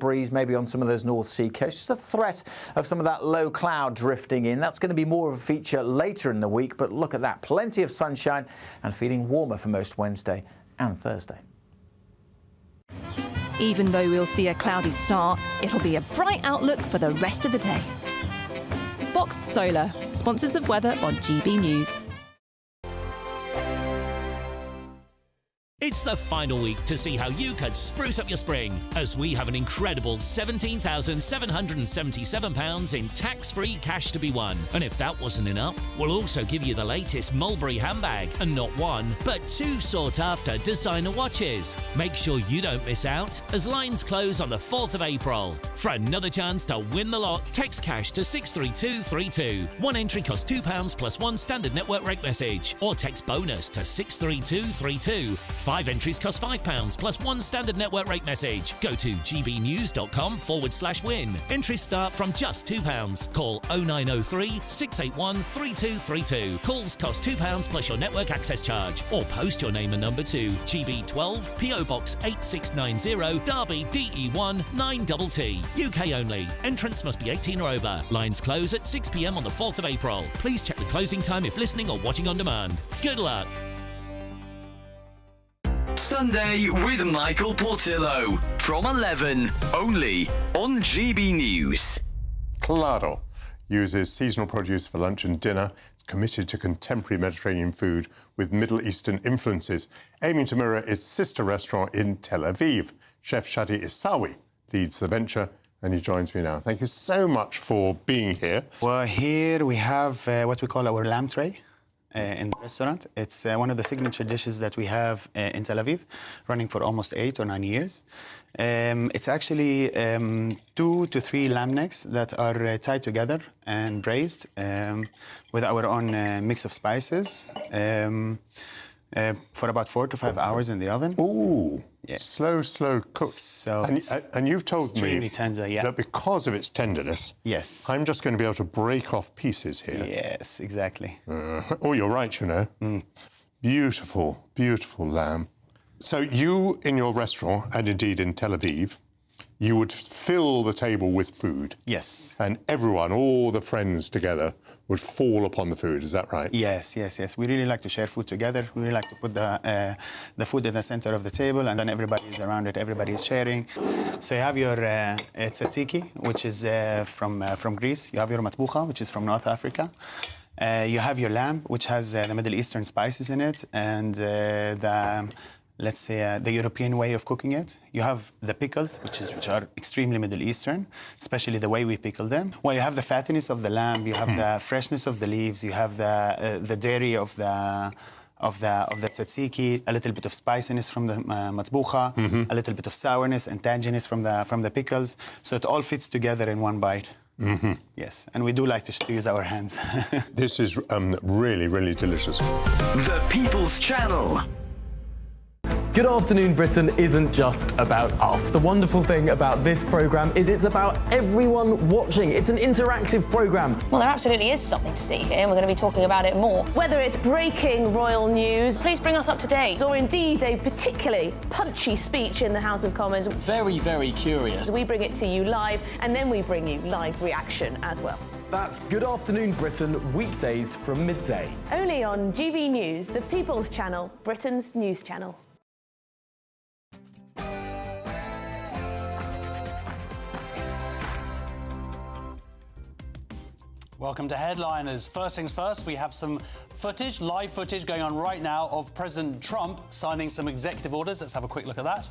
breeze, maybe on some of those North Sea coasts. Just a threat of some of that low cloud drifting in. That's going to be more of a feature later in the week, but look at that. Plenty of sunshine and feeling warmer for most Wednesday and Thursday. Even though we'll see a cloudy start, it'll be a bright outlook for the rest of the day. Boxed Solar, sponsors of weather on GB News. It's the final week to see how you could spruce up your spring, as we have an incredible £17,777 in tax-free cash to be won. And if that wasn't enough, we'll also give you the latest Mulberry handbag, and not one, but two sought-after designer watches. Make sure you don't miss out, as lines close on the 4th of April. For another chance to win the lot, text cash to 63232. One entry costs £2 plus one standard network rate message, or text bonus to 63232. 5 entries cost £5 plus one standard network rate message. Go to gbnews.com/win. Entries start from just £2. Call 0903 681 3232. Calls cost £2 plus your network access charge. Or post your name and number to GB12 PO Box 8690 Derby DE1 9TT. UK only. Entrants must be 18 or over. Lines close at 6 p.m. on the 4th of April. Please check the closing time if listening or watching on demand. Good luck. Sunday with Michael Portillo from 11, only on GB News. Claro uses seasonal produce for lunch and dinner. It's committed to contemporary Mediterranean food with Middle Eastern influences, aiming to mirror its sister restaurant in Tel Aviv. Chef Shadi Isawi leads the venture, and he joins me now. Thank you so much for being here. Well, here we have what we call our lamb tray. In the restaurant. It's one of the signature dishes that we have in Tel Aviv, running for almost 8 or 9 years. It's actually 2 to 3 lamb necks that are tied together and braised with our own mix of spices for about 4 to 5 hours in the oven. Ooh, yeah. Slow cooked. So and you've told me tender, yeah. that because of its tenderness, yes, I'm just going to be able to break off pieces here. Yes, exactly. Oh, you're right, you know. Beautiful, beautiful lamb. So you, in your restaurant, and indeed in Tel Aviv, you would fill the table with food. Yes. And everyone, all the friends together, would fall upon the food. Is that right? Yes. We really like to share food together. We really like to put the food in the center of the table, and then everybody is around it. Everybody is sharing. So you have your tzatziki, which is from Greece. You have your matbucha, which is from North Africa. You have your lamb, which has the Middle Eastern spices in it, and let's say the European way of cooking it. You have the pickles, which are extremely Middle Eastern, especially the way we pickle them. Well, you have the fattiness of the lamb, you have the freshness of the leaves, you have the dairy of the tzatziki, a little bit of spiciness from the matbucha, a little bit of sourness and tanginess from the pickles. So it all fits together in one bite. Yes, and we do like to use our hands. This is really, really delicious. The People's Channel. Good Afternoon Britain isn't just about us. The wonderful thing about this programme is it's about everyone watching. It's an interactive programme. Well, there absolutely is something to see here, and we're going to be talking about it more. Whether it's breaking royal news, Please bring us up to date. or indeed a particularly punchy speech in the House of Commons, Very, very curious. we bring it to you live, and then we bring you live reaction as well. That's Good Afternoon Britain, weekdays from midday. Only on GB News, the People's Channel, Britain's news channel. Welcome to Headliners. First things first, we have some footage, live footage going on right now of President Trump signing some executive orders. Let's have a quick look at that.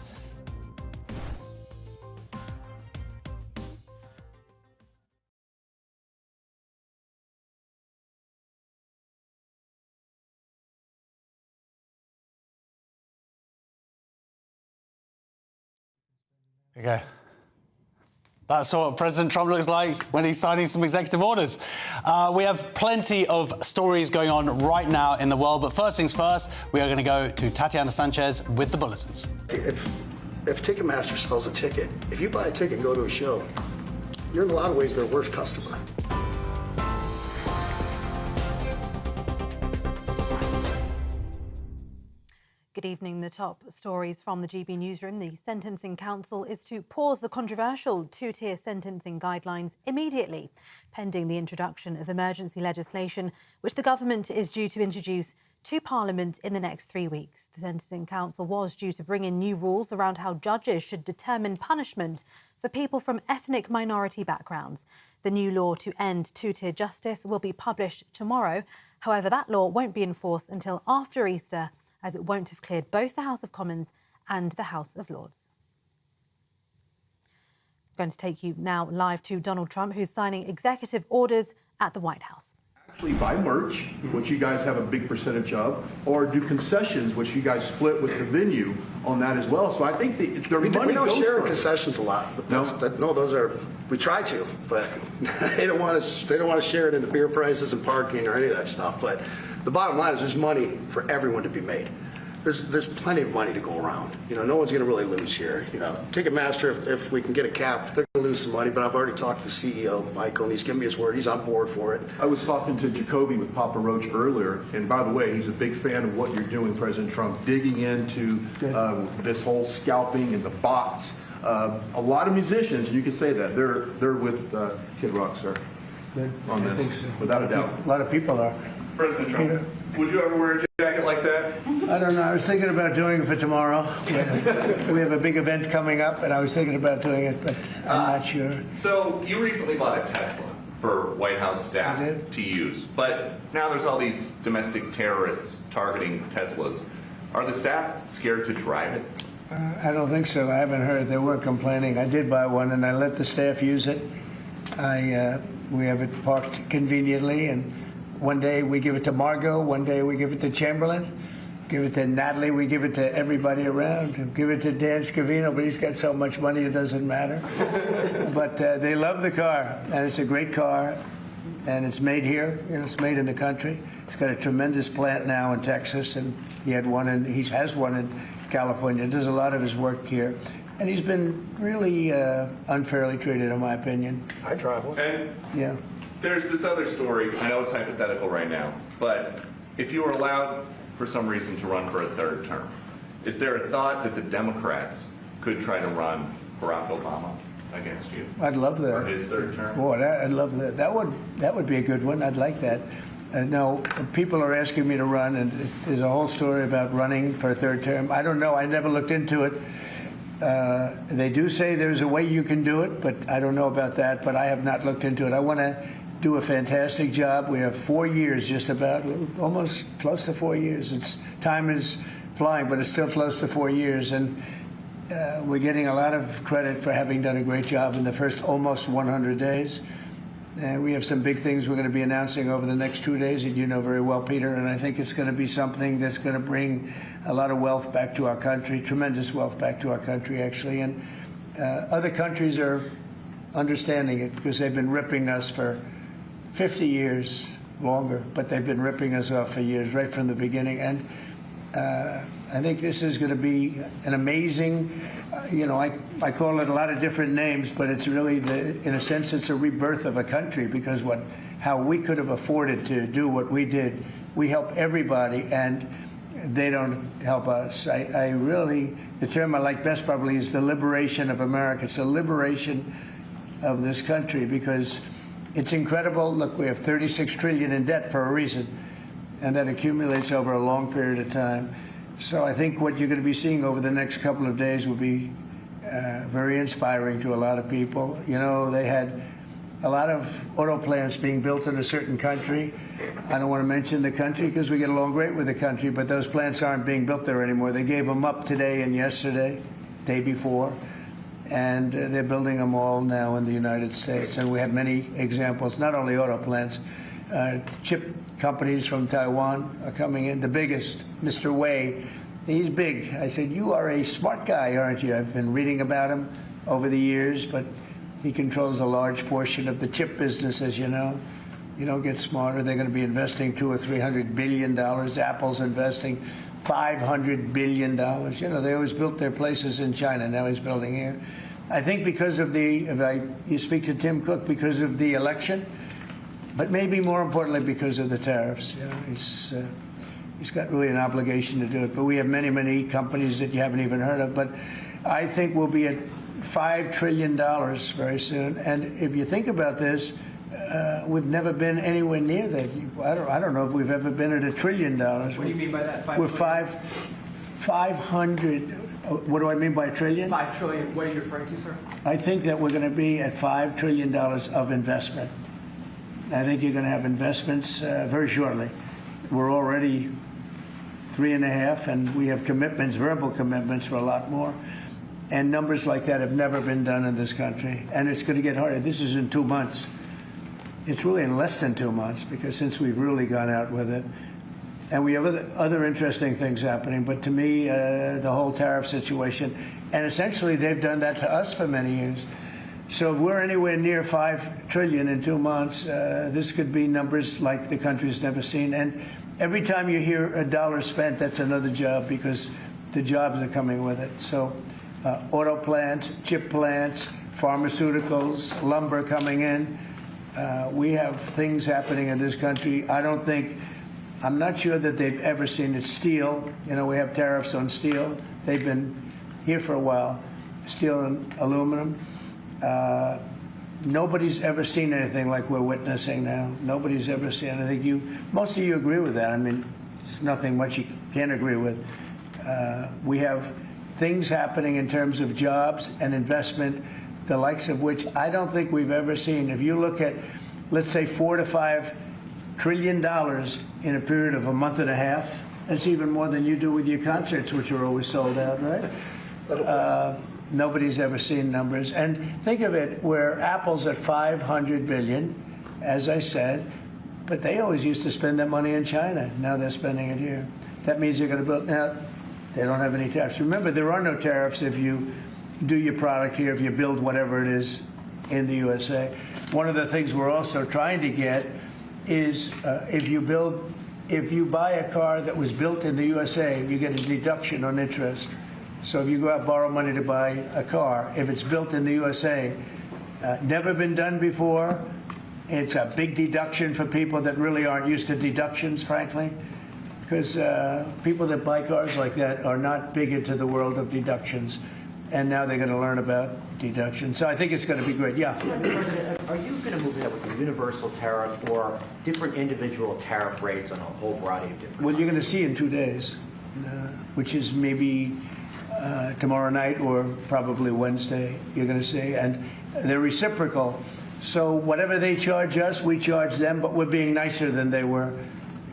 There you go. That's what President Trump looks like when he's signing some executive orders. We have plenty of stories going on right now in the world, but first things first, we are going to go to Tatiana Sanchez with the bulletins. If Ticketmaster sells a ticket, if you buy a ticket and go to a show, you're in a lot of ways their worst customer. Good Good evening. The top stories from the GB newsroom. The Sentencing Council is to pause the controversial two-tier sentencing guidelines immediately, pending the introduction of emergency legislation, which the government is due to introduce to Parliament in the next 3 weeks. The Sentencing Council was due to bring in new rules around how judges should determine punishment for people from ethnic minority backgrounds. The new law to end two-tier justice will be published tomorrow. However, that law won't be enforced until after Easter, as it won't have cleared both the House of Commons and the House of Lords. I'm going to take you now live to Donald Trump, who's signing executive orders at the White House. Actually buy merch, which you guys have a big percentage of, or do concessions, which you guys split with the venue on that as well. So I think their money goes. We don't share from concessions a lot. No, those are, we try to, but they don't want to share it in the beer prices and parking or any of that stuff. But the bottom line is there's money for everyone to be made. There's plenty of money to go around. You know, no one's going to really lose here. You know, Ticketmaster, if we can get a cap, they're going to lose some money. But I've already talked to the CEO, Michael, and he's given me his word. He's on board for it. I was talking to Jacoby with Papa Roach earlier, and by the way, he's a big fan of what you're doing, President Trump, digging into this whole scalping and the bots. A lot of musicians, you can say that, they're with Kid Rock, sir, on this, I think so. Without a doubt. A lot of people are. President Trump, would you ever wear a jacket like that? I don't know. I was thinking about doing it for tomorrow. We have a big event coming up, and I was thinking about doing it, but I'm not sure. So you recently bought a Tesla for White House staff to use, but now there's all these domestic terrorists targeting Teslas. Are the staff scared to drive it? I don't think so. I haven't heard. They were complaining. I did buy one, and I let the staff use it. We have it parked conveniently, and one day we give it to Margot, one day we give it to Chamberlain, give it to Natalie, we give it to everybody around, give it to Dan Scavino, but he's got so much money it doesn't matter. But they love the car, and it's a great car, and it's made here, it's made in the country. He's got a tremendous plant now in Texas, and he has one in California. Does a lot of his work here. And he's been really unfairly treated, in my opinion. I drive one. And yeah. There's this other story. I know it's hypothetical right now, but if you were allowed for some reason to run for a third term, is there a thought that the Democrats could try to run Barack Obama against you? I'd love that. For his third term? Boy, I'd love that. That would be a good one. I'd like that. No, people are asking me to run, and there's a whole story about running for a third term. I don't know. I never looked into it. They do say there's a way you can do it, but I don't know about that. But I have not looked into it. I want to do a fantastic job. We have 4 years, just about, almost close to 4 years. Time is flying, but it's still close to 4 years. And we're getting a lot of credit for having done a great job in the first almost 100 days. And we have some big things we're going to be announcing over the next 2 days that you know very well, Peter. And I think it's going to be something that's going to bring a lot of wealth back to our country, tremendous wealth back to our country, actually. And other countries are understanding it because they've been ripping us for 50 years longer, but they've been ripping us off for years, right from the beginning. And I think this is going to be an amazing, I call it a lot of different names, but it's really, in a sense, it's a rebirth of a country because how we could have afforded to do what we did. We help everybody, and they don't help us. I really, the term I like best probably is the liberation of America. It's a liberation of this country because it's incredible. Look, we have $36 trillion in debt for a reason, and that accumulates over a long period of time. So I think what you're going to be seeing over the next couple of days will be very inspiring to a lot of people. You know, they had a lot of auto plants being built in a certain country. I don't want to mention the country because we get along great with the country, but those plants aren't being built there anymore. They gave them up today and yesterday, day before. And they're building them all now in the United States. And we have many examples, not only auto plants, chip companies from Taiwan are coming in. The biggest, Mr. Wei, he's big. I said, you are a smart guy, aren't you? I've been reading about him over the years, but he controls a large portion of the chip business, as you know. You don't get smarter. They're going to be investing $200 or $300 billion. Apple's investing $500 billion. You know, they always built their places in China. Now he's building here. I think because of you speak to Tim Cook, because of the election, but maybe more importantly because of the tariffs. You know, he's got really an obligation to do it. But we have many, many companies that you haven't even heard of. But I think we'll be at $5 trillion very soon. And if you think about this, we've never been anywhere near that. I don't know if we've ever been at $1 trillion. What do you mean by that? We're 500. What do I mean by trillion? 5 trillion. What are you referring to, sir? I think that we're going to be at $5 trillion of investment. I think you're going to have investments very shortly. We're already 3.5, and we have commitments, verbal commitments for a lot more. And numbers like that have never been done in this country. And it's going to get harder. This is in 2 months. It's really in less than 2 months, because since we've really gone out with it. And we have other interesting things happening. But to me, the whole tariff situation, and essentially they've done that to us for many years. So if we're anywhere near $5 trillion in 2 months, this could be numbers like the country's never seen. And every time you hear a dollar spent, that's another job, because the jobs are coming with it. So auto plants, chip plants, pharmaceuticals, lumber coming in. We have things happening in this country. I'm not sure that they've ever seen it. Steel, we have tariffs on steel. They've been here for a while. Steel and aluminum. Nobody's ever seen anything like we're witnessing now. Nobody's ever seen anything. Most of you agree with that. I mean, it's nothing much you can't agree with. We have things happening in terms of jobs and investment, the likes of which I don't think we've ever seen. If you look at, let's say, $4 to $5 trillion in a period of a month and a half, that's even more than you do with your concerts, which are always sold out, right? Nobody's ever seen numbers. And think of it, where Apple's at $500 billion, as I said, but they always used to spend that money in China. Now they're spending it here. That means they're going to build. Now, they don't have any tariffs. Remember, there are no tariffs if you do your product here, if you build whatever it is in the USA. One of the things we're also trying to get is if you buy a car that was built in the USA, you get a deduction on interest. So if you go out and borrow money to buy a car, if it's built in the USA, never been done before, it's a big deduction for people that really aren't used to deductions, frankly, because people that buy cars like that are not big into the world of deductions. And now they're going to learn about deductions. So I think it's going to be great. Yeah. President, are you going to move ahead with a universal tariff or different individual tariff rates on a whole variety of different? Well, you're going to see in 2 days, which is maybe tomorrow night or probably Wednesday, you're going to see. And they're reciprocal. So whatever they charge us, we charge them, but we're being nicer than they were.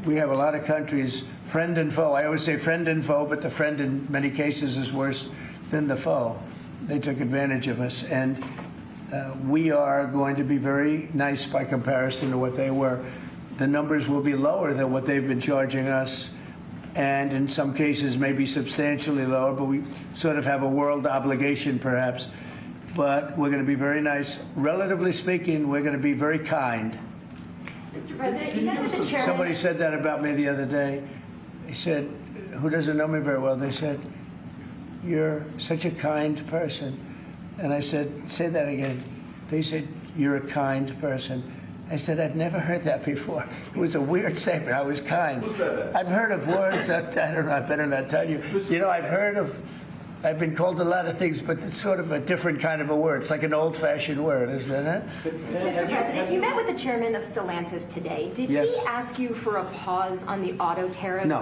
We have a lot of countries, friend and foe. I always say friend and foe, but the friend in many cases is worse than the foe. They took advantage of us, and we are going to be very nice by comparison to what they were. The numbers will be lower than what they've been charging us, and in some cases maybe substantially lower, but we sort of have a world obligation perhaps. But we're going to be very nice. Relatively speaking, we're going to be very kind. Mr. President, you met with the chairman. Somebody said that about me the other day. They said, who doesn't know me very well, they said, "You're such a kind person." And I said, "Say that again." They said, "You're a kind person." I said, "I've never heard that before." It was a weird statement. I was kind. Who said that? I've heard of words that, I don't know, I better not tell you. I've been called a lot of things, but it's sort of a different kind of a word. It's like an old-fashioned word, isn't it? Mr. President, you met with the chairman of Stellantis today. Did Yes. he ask you for a pause on the auto tariffs? No.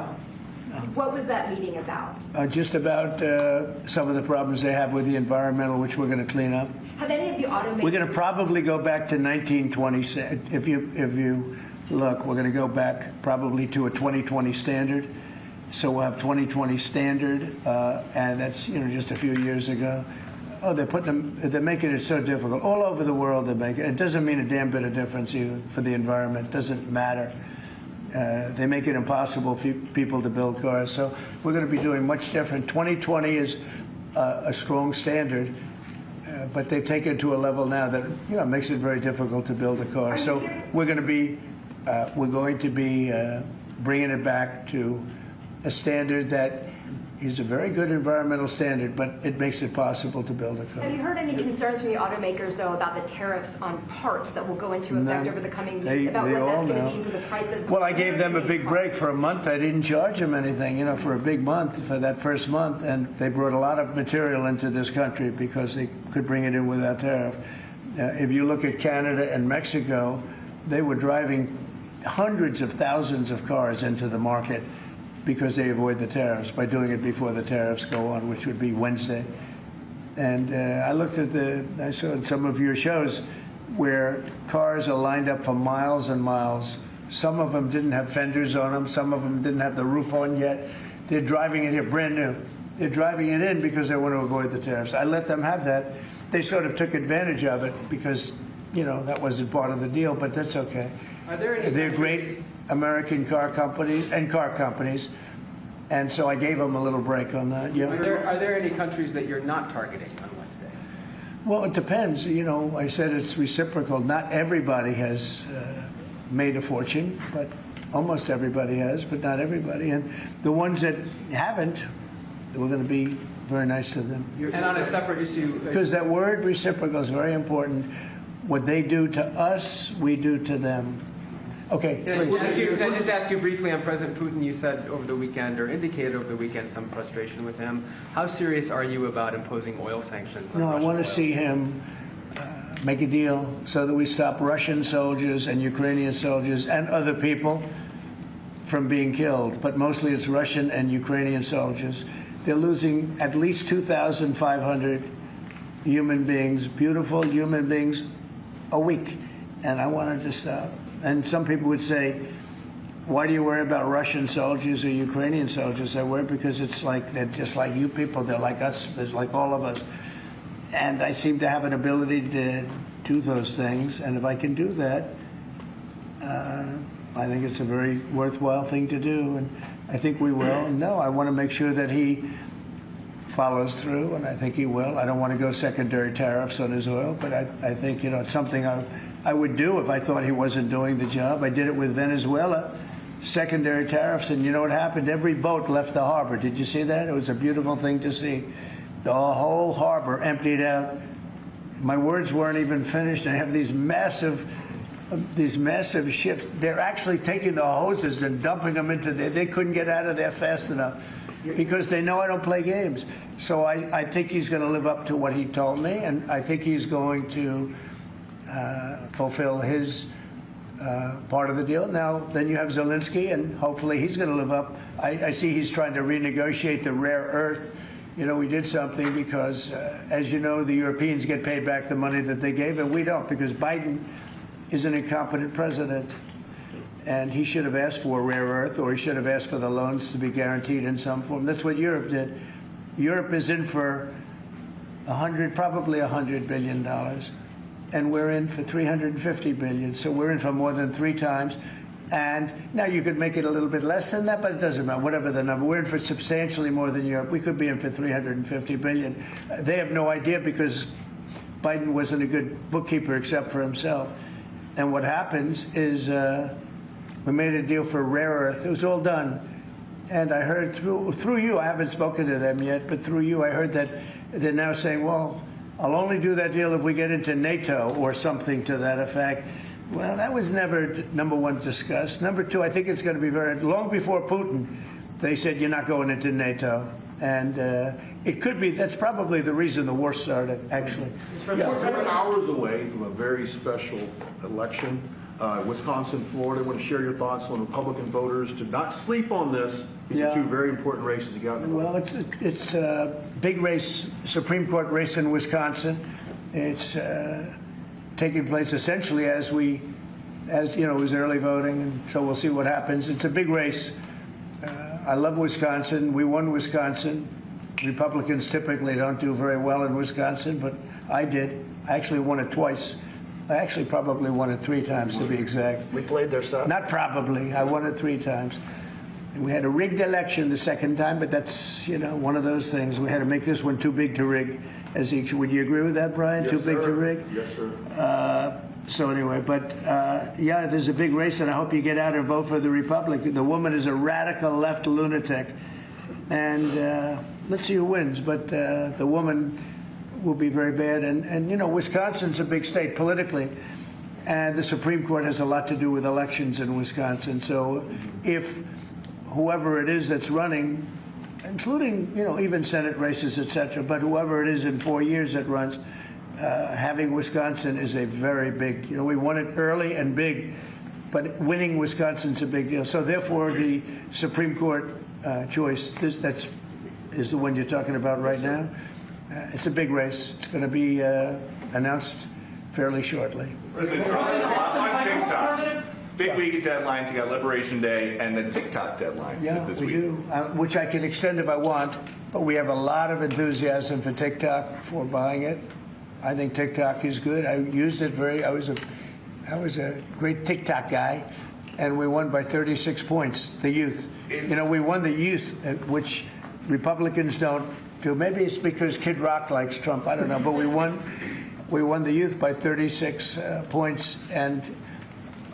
What was that meeting about? Just about some of the problems they have with the environmental, which we're going to clean up. Have any of the automakers... We're going to probably go back to 1920. If you look, we're going to go back probably to a 2020 standard. So we'll have 2020 standard, and that's just a few years ago. Oh, they're making it so difficult all over the world. They're making it. It doesn't mean a damn bit of difference either for the environment. It doesn't matter. They make it impossible for people to build cars. So we're going to be doing much different. 2020 is a strong standard, but they've taken it to a level now that makes it very difficult to build a car. So we're going to be bringing it back to a standard that He's a very good environmental standard, but it makes it possible to build a car. Have you heard any concerns from the automakers, though, about the tariffs on parts that will go into effect over the coming weeks, about what that's going to mean for the price of... Well, I gave them a big break for a month. I didn't charge them anything, for a big month, for that first month, and they brought a lot of material into this country because they could bring it in without tariff. If you look at Canada and Mexico, they were driving hundreds of thousands of cars into the market because they avoid the tariffs by doing it before the tariffs go on, which would be Wednesday. And I looked at I saw some of your shows where cars are lined up for miles and miles. Some of them didn't have fenders on them. Some of them didn't have the roof on yet. They're driving it here brand new. They're driving it in because they want to avoid the tariffs. I let them have that. They sort of took advantage of it because, that wasn't part of the deal, but that's okay. They're great American car companies, and so I gave them a little break on that. Yeah. Are there any countries that you're not targeting on Wednesday? Well, it depends. I said it's reciprocal. Not everybody has made a fortune, but almost everybody has, but not everybody. And the ones that haven't, we're going to be very nice to them. And on a separate issue... Because that word reciprocal is very important. What they do to us, we do to them. Okay. Can I just ask you briefly on President Putin? You said over the weekend, or indicated over the weekend, some frustration with him. How serious are you about imposing oil sanctions on Russian I want to oil? see him make a deal so that we stop Russian soldiers and Ukrainian soldiers and other people from being killed. But mostly it's Russian and Ukrainian soldiers. They're losing at least 2,500 human beings, beautiful human beings, a week. And I wanted to stop. And some people would say, why do you worry about Russian soldiers or Ukrainian soldiers? I worry because it's like they're just like you people. They're like us. They're like all of us. And I seem to have an ability to do those things. And if I can do that, I think it's a very worthwhile thing to do. And I think we will. And no, I want to make sure that he follows through, and I think he will. I don't want to go secondary tariffs on his oil, but I think, it's something I would do if I thought he wasn't doing the job. I did it with Venezuela, secondary tariffs, and you know what happened? Every boat left the harbor. Did you see that? It was a beautiful thing to see. The whole harbor emptied out. My words weren't even finished. I have these massive ships. They're actually taking the hoses and dumping them into there. They couldn't get out of there fast enough because they know I don't play games. So I think he's going to live up to what he told me, and I think he's going to fulfill his part of the deal. Now, then you have Zelensky, and hopefully he's going to live up. I see he's trying to renegotiate the rare earth. We did something because, as you know, the Europeans get paid back the money that they gave, and we don't, because Biden is an incompetent president. And he should have asked for rare earth, or he should have asked for the loans to be guaranteed in some form. That's what Europe did. Europe is in for probably $100 billion. And we're in for $350 billion. So we're in for more than 3 times. And now you could make it a little bit less than that, but it doesn't matter, whatever the number. We're in for substantially more than Europe. We could be in for $350 billion. They have no idea because Biden wasn't a good bookkeeper except for himself. And what happens is we made a deal for rare earth. It was all done. And I heard through you, I haven't spoken to them yet, but through you, I heard that they're now saying, well, I'll only do that deal if we get into NATO or something to that effect. Well, that was never, number one, discussed. Number two, I think it's going to be long before Putin, they said you're not going into NATO. And it could be, that's probably the reason the war started, actually. We're hours away from a very special election. Wisconsin, Florida. I want to share your thoughts on Republican voters to not sleep on this. These are 2 very important races you got. Well, it's a big race, Supreme Court race in Wisconsin. It's taking place essentially as it was early voting, and so we'll see what happens. It's a big race. I love Wisconsin. We won Wisconsin. Republicans typically don't do very well in Wisconsin, but I did. I actually won it twice. I actually probably won it 3 times, to be exact. We played their side. Not probably. I won it 3 times. And we had a rigged election the second time, but that's, one of those things. We had to make this one too big to rig. Would you agree with that, Brian? Yes, too big to rig? Yes, sir. So anyway, but there's a big race, and I hope you get out and vote for the Republican. The woman is a radical left lunatic. and let's see who wins. But the woman will be very bad. And you know, Wisconsin's a big state politically, and the Supreme Court has a lot to do with elections in Wisconsin. So if whoever it is that's running, including, you know, even Senate races, etc., but whoever it is in 4 years that runs, having Wisconsin is a very big, you know, we won it early and big, but winning Wisconsin's a big deal. So therefore, the Supreme Court choice, that is the one you're talking about right now. It's a big race. It's going to be announced fairly shortly. President Trump, on TikTok, big week of deadlines. You got Liberation Day and the TikTok deadline. Yeah, this we week. do, which I can extend if I want, but we have a lot of enthusiasm for TikTok, for buying it. I think TikTok is good. I used it I was a great TikTok guy, and we won by 36 points, the youth. You know, we won the youth, which Republicans don't do. Maybe it's because Kid Rock likes Trump, I don't know, but we won the youth by 36 points, and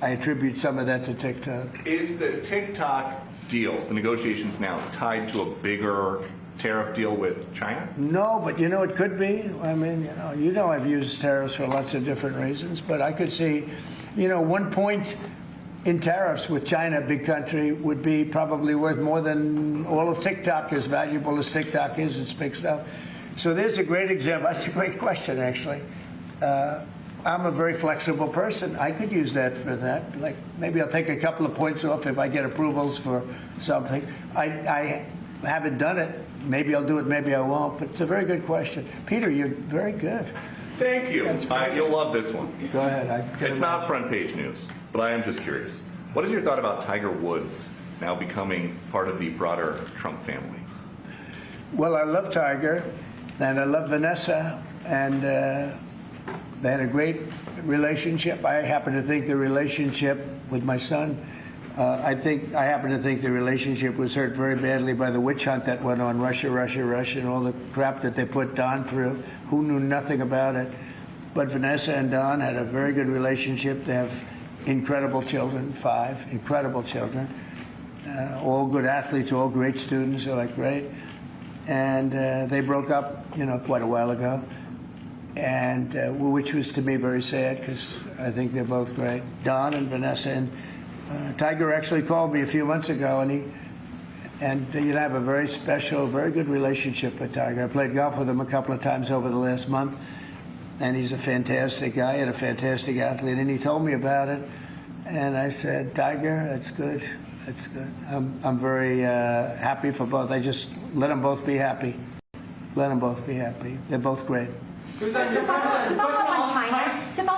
I attribute some of that to TikTok. Is the TikTok deal, the negotiations now, tied to a bigger tariff deal with China? No, but you know, it could be. I mean, you know I've used tariffs for lots of different reasons, but I could see, you know, 1 point in tariffs with China, a big country, would be probably worth more than all of TikTok, as valuable as TikTok is. It's big stuff. So there's a great example. That's a great question, actually. I'm a very flexible person. I could use that for that. Like, maybe I'll take a couple of points off if I get approvals for something. I haven't done it. Maybe I'll do it, maybe I won't. But it's a very good question. Peter, you're very good. Thank you. You'll love this one. Go ahead. It's not front page news, but I am just curious. What is your thought about Tiger Woods now becoming part of the broader Trump family? Well, I love Tiger, and I love Vanessa, and they had a great relationship. I happen to think the relationship with my son, I happen to think the relationship was hurt very badly by the witch hunt that went on, Russia, and all the crap that they put Don through, who knew nothing about it. But Vanessa and Don had a very good relationship. They have incredible children, 5 incredible children, all good athletes, all great students. They're like great. And they broke up, you know, quite a while ago, and which was to me very sad because I think they're both great. Don and Vanessa, and Tiger actually called me a few months ago, and you have a very special, very good relationship with Tiger. I played golf with him a couple of times over the last month, and he's a fantastic guy and a fantastic athlete. And he told me about it, and I said, Tiger, that's good. That's good. I'm very happy for both. I just let them both be happy. Let them both be happy. They're both great. To follow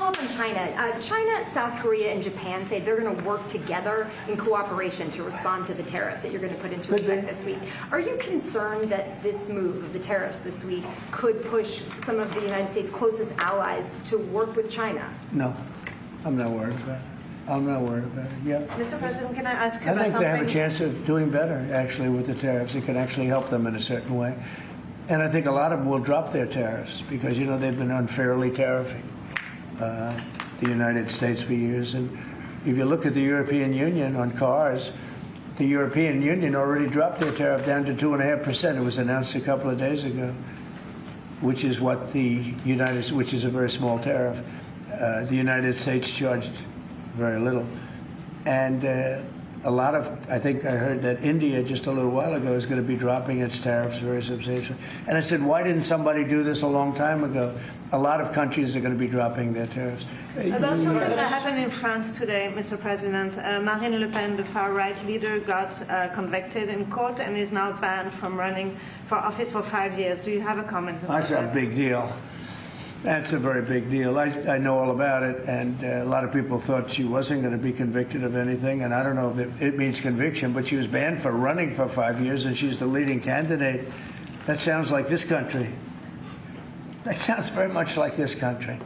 up on China, China, South Korea, and Japan say they're going to work together in cooperation to respond to the tariffs that you're going to put into effect this week. Are you concerned that this move of the tariffs this week could push some of the United States' closest allies to work with China? No, I'm not worried about it. I'm not worried about it. Yeah. Mr. President, can I ask you I about think something? they have a chance of doing better, actually, with the tariffs. It can actually help them in a certain way. And I think a lot of them will drop their tariffs because, you know, they've been unfairly tariffing the United States for years. And if you look at the European Union on cars, the European Union already dropped their tariff down to 2.5%. It was announced a couple of days ago, which is what which is a very small tariff. The United States charged very little. And a lot of, I think I heard that India just a little while ago is going to be dropping its tariffs very substantially. And I said, why didn't somebody do this a long time ago? A lot of countries are going to be dropping their tariffs. About something that happened in France today, Mr. President. Marine Le Pen, the far-right leader, got convicted in court and is now banned from running for office for 5 years. Do you have a comment on that? That's a big deal. That's a very big deal. I know all about it, and a lot of people thought she wasn't going to be convicted of anything, and I don't know if it means conviction, but she was banned for running for 5 years, and she's the leading candidate. That sounds like this country. That sounds very much like this country.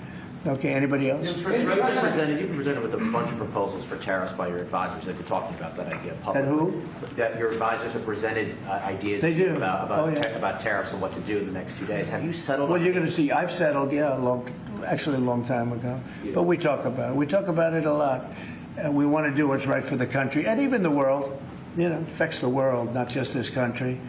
Okay, anybody else? You've been presented with a bunch of proposals for tariffs by your advisors. They've been talking about that idea publicly. And who? That your advisors have presented ideas to you about tariffs and what to do in the next 2 days. Have you settled? Well, you're going to see. I've settled, actually a long time ago. Yeah. But we talk about it. We talk about it a lot. We want to do what's right for the country and even the world. You know, it affects the world, not just this country.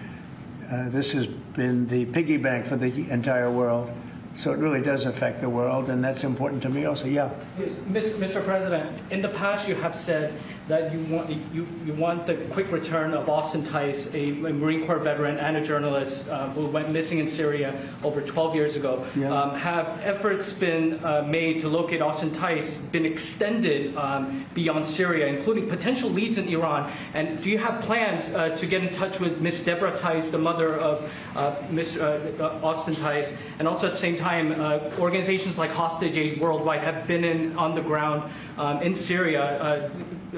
This has been the piggy bank for the entire world. So it really does affect the world, and that's important to me also. Yeah. Yes, Mr. President, in the past you have said that you want the quick return of Austin Tice, a Marine Corps veteran and a journalist who went missing in Syria over 12 years ago. Yeah. Have efforts been made to locate Austin Tice been extended beyond Syria, including potential leads in Iran? And do you have plans to get in touch with Miss Deborah Tice, the mother of Miss Austin Tice, and also at the same time, organizations like Hostage Aid Worldwide have been on the ground in Syria,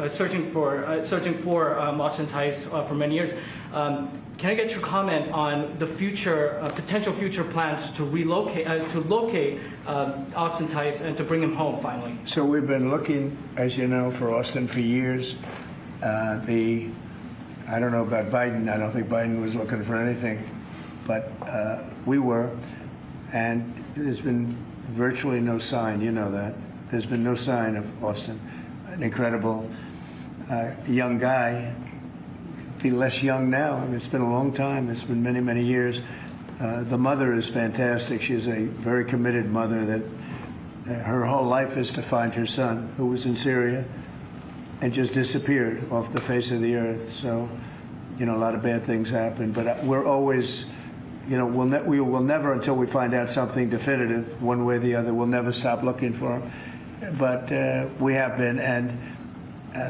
searching for Austin Tice for many years. Can I get your comment on the future, potential future plans to locate Austin Tice and to bring him home finally? So we've been looking, as you know, for Austin for years. I don't know about Biden. I don't think Biden was looking for anything, but we were. And there's been virtually no sign, you know that. There's been no sign of Austin. An incredible young guy. Be less young now. I mean, it's been a long time. It's been many, many years. The mother is fantastic. She's a very committed mother that her whole life is to find her son, who was in Syria and just disappeared off the face of the earth. So, you know, a lot of bad things happen. But we're always... You know, we will never, until we find out something definitive, one way or the other, we'll never stop looking for him. But we have been, and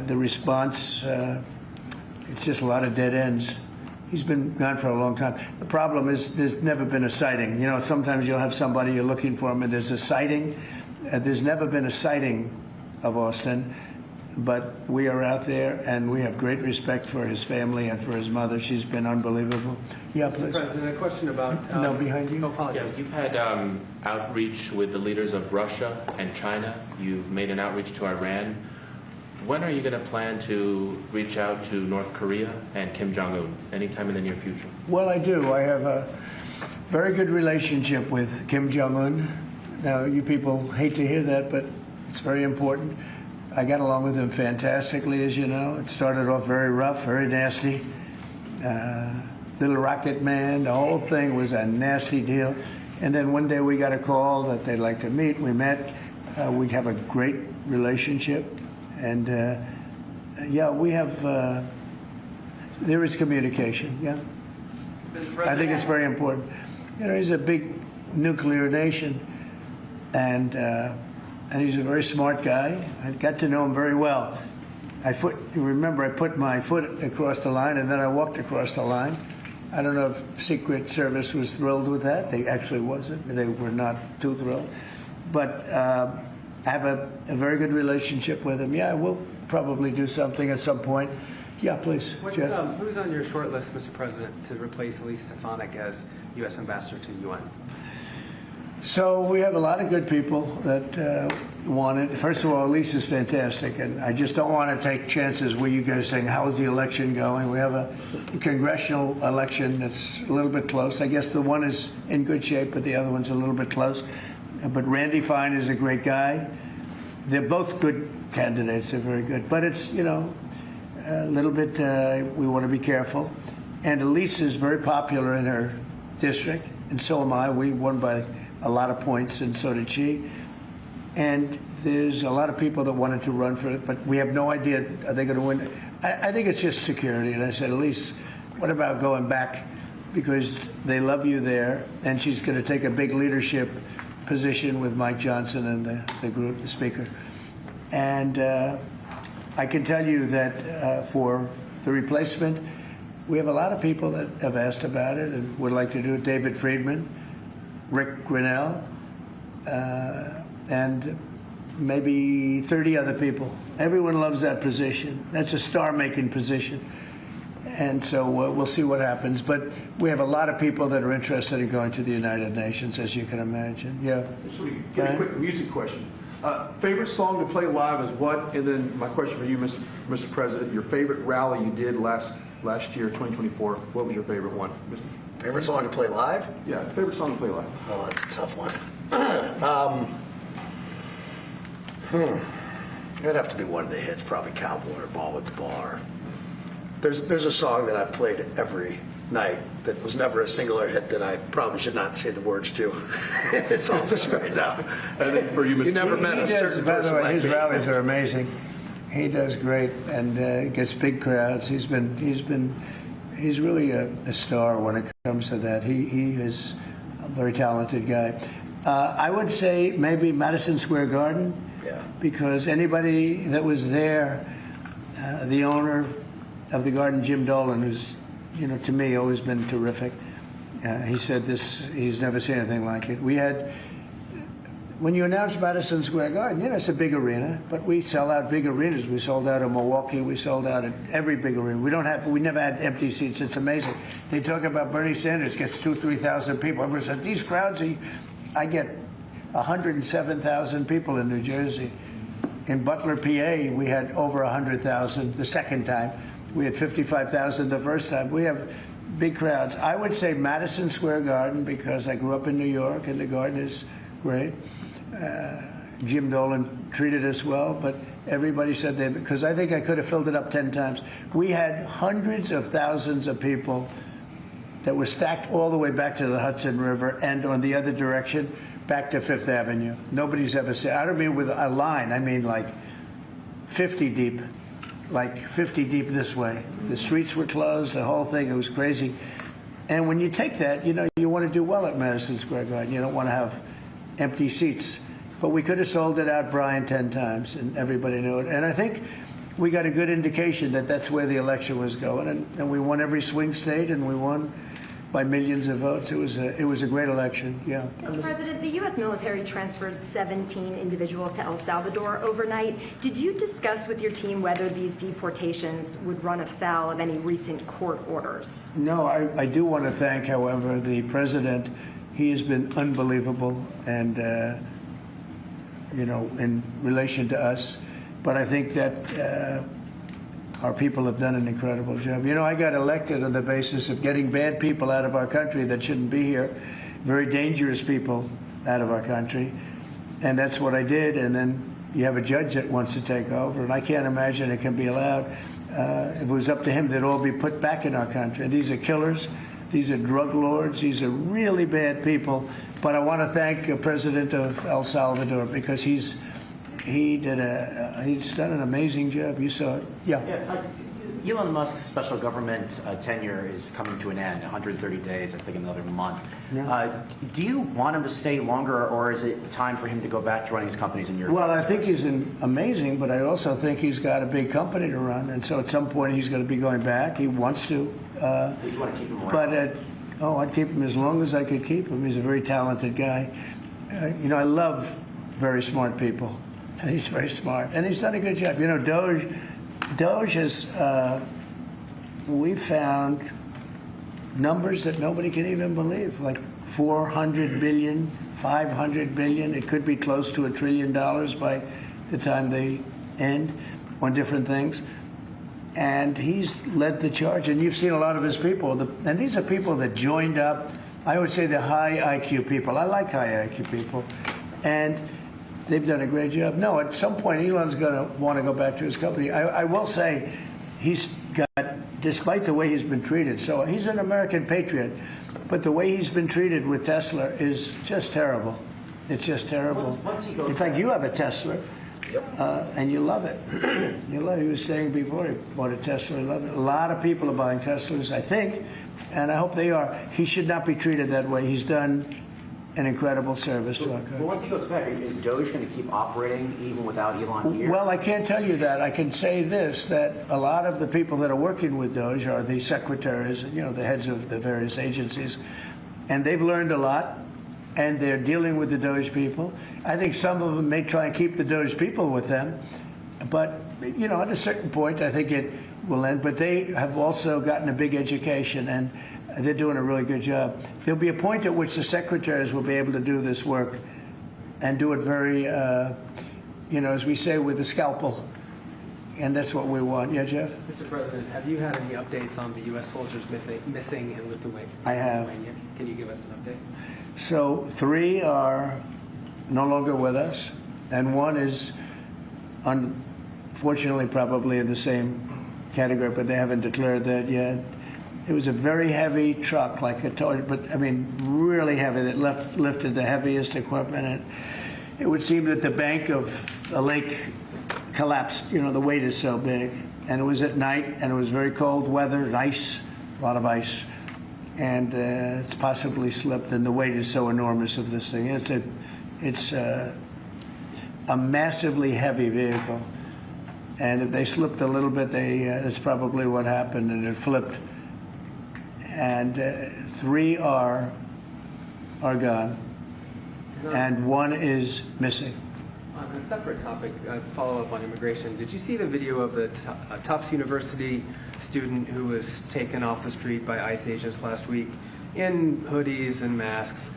the response, it's just a lot of dead ends. He's been gone for a long time. The problem is there's never been a sighting. You know, sometimes you'll have somebody you're looking for him, and there's a sighting. There's never been a sighting of Austin. But we are out there, and we have great respect for his family and for his mother. She's been unbelievable. Yeah, please. Mr. President, a question about... no, behind you. Yes, you've had outreach with the leaders of Russia and China. You've made an outreach to Iran. When are you going to plan to reach out to North Korea and Kim Jong-un? Anytime in the near future? Well, I do. I have a very good relationship with Kim Jong-un. Now, you people hate to hear that, but it's very important. I got along with him fantastically, as you know. It started off very rough, very nasty. Little rocket man, the whole thing was a nasty deal. And then one day we got a call that they'd like to meet. We met. We have a great relationship. And yeah, we have, there is communication, yeah. I think it's very important. You know, he's a big nuclear nation. And he's a very smart guy. I got to know him very well. You remember I put my foot across the line and then I walked across the line. I don't know if Secret Service was thrilled with that. They actually wasn't. They were not too thrilled. But I have a very good relationship with him. Yeah, we'll probably do something at some point. Yeah, please, Jeff. Who's on your short list, Mr. President, to replace Elise Stefanik as U.S. Ambassador to the UN? So we have a lot of good people that want it. First of all, Elise is fantastic, and I just don't want to take chances where you guys saying, how's the election going? We have a congressional election that's a little bit close. I guess the one is in good shape, but the other one's a little bit close. But Randy Fine is a great guy. They're both good candidates. They're very good. But it's, you know, a little bit, we want to be careful. And Elise is very popular in her district, and so am I. We won by a lot of points, and so did she. And there's a lot of people that wanted to run for it, but we have no idea, are they going to win? I think it's just security. And I said, Elise, what about going back? Because they love you there, and she's going to take a big leadership position with Mike Johnson and the group, the speaker. And I can tell you that for the replacement, we have a lot of people that have asked about it and would like to do it. David Friedman, Rick Grinnell, and maybe 30 other people. Everyone loves that position. That's a star-making position. And so we'll see what happens. But we have a lot of people that are interested in going to the United Nations, as you can imagine. Yeah. Give me a quick music question. Favorite song to play live is what? And then my question for you, Mr. President, your favorite rally you did last year, 2024. What was your favorite one? Favorite song to play live? Yeah, favorite song to play live. Oh, that's a tough one. It'd have to be one of the hits, probably Cowboy or Ball with the Bar. There's a song that I've played every night that was never a singular hit that I probably should not say the words to in this office right now. And then for you, Mr. You never met a certain by the person way, like his me. rallies are amazing. He does great and gets big crowds. He's really a star when it comes to that. He is a very talented guy. I would say maybe Madison Square Garden, because anybody that was there, the owner of the garden, Jim Dolan, who's, to me, always been terrific. He said he's never seen anything like it. We had, when you announce Madison Square Garden, it's a big arena, but we sell out big arenas. We sold out in Milwaukee. We sold out at every big arena. We never had empty seats. It's amazing. They talk about Bernie Sanders gets 2,000 to 3,000 people. Everyone said, these crowds, I get 107,000 people in New Jersey. In Butler, PA, we had over 100,000 the second time. We had 55,000 the first time. We have big crowds. I would say Madison Square Garden, because I grew up in New York and the garden is great. Jim Dolan treated us well, but everybody said that, because I think I could have filled it up 10 times. We had hundreds of thousands of people that were stacked all the way back to the Hudson River and on the other direction back to Fifth Avenue. Nobody's ever seen. I don't mean with a line. I mean like 50 deep. Like 50 deep this way. The streets were closed, the whole thing, it was crazy. And when you take that, you want to do well at Madison Square Garden. You don't want to have empty seats. But we could have sold it out, Brian, 10 times, and everybody knew it. And I think we got a good indication that that's where the election was going. And we won every swing state, and we won by millions of votes. It was a great election, yeah. Mr. President, the U.S. military transferred 17 individuals to El Salvador overnight. Did you discuss with your team whether these deportations would run afoul of any recent court orders? No, I do want to thank, however, the president. He has been unbelievable, and in relation to us. But I think that our people have done an incredible job. I got elected on the basis of getting bad people out of our country that shouldn't be here, very dangerous people out of our country, and that's what I did. And then you have a judge that wants to take over, and I can't imagine it can be allowed. If it was up to him, they'd all be put back in our country. These are killers. These are drug lords. These are really bad people. But I want to thank the president of El Salvador, because he's done an amazing job. You saw it. Yeah. Elon Musk's special government tenure is coming to an end, 130 days, I think another month. Yeah. Do you want him to stay longer, or is it time for him to go back to running his companies in Europe? Well, I think he's amazing, but I also think he's got a big company to run, and so at some point he's going to be going back. He wants to. Would you want to keep him around? But I'd keep him as long as I could keep him. He's a very talented guy. I love very smart people. He's very smart, and he's done a good job. Doge has, we found numbers that nobody can even believe, like 400 billion, 500 billion. It could be close to $1 trillion by the time they end on different things. And he's led the charge, and you've seen a lot of his people. And these are people that joined up. I would say they're high IQ people. I like high IQ people. And they've done a great job. No, at some point, Elon's going to want to go back to his company. I will say he's got, despite the way he's been treated, so he's an American patriot, but the way he's been treated with Tesla is just terrible. It's just terrible. In fact, you have a Tesla, and you love it. You love it. He was saying before he bought a Tesla, he loved it. A lot of people are buying Teslas, I think, and I hope they are. He should not be treated that way. He's done an incredible service to our country. But once he goes back, is Doge going to keep operating even without Elon here? Well, I can't tell you that. I can say this, that a lot of the people that are working with Doge are the secretaries, the heads of the various agencies, and they've learned a lot, and they're dealing with the Doge people. I think some of them may try and keep the Doge people with them, but, at a certain point, I think it will end. But they have also gotten a big education, and they're doing a really good job. There'll be a point at which the secretaries will be able to do this work and do it very, as we say, with the scalpel. And that's what we want. Yeah, Jeff? Mr. President, have you had any updates on the U.S. soldiers missing in Lithuania? I have. Can you give us an update? So 3 are no longer with us, and 1 is, unfortunately, probably in the same category, but they haven't declared that yet. it was a very heavy truck, like a toy, but I mean, really heavy, that lifted the heaviest equipment. And it would seem that the bank of the lake collapsed. You know, the weight is so big. And it was at night, and it was very cold weather, and ice, a lot of ice. And it's possibly slipped, and the weight is so enormous of this thing. It's a massively heavy vehicle. And if they slipped a little bit, that's probably what happened, and it flipped. And 3 are gone, and 1 is missing. On a separate topic, follow-up on immigration, did you see the video of the Tufts University student who was taken off the street by ICE agents last week in hoodies and masks?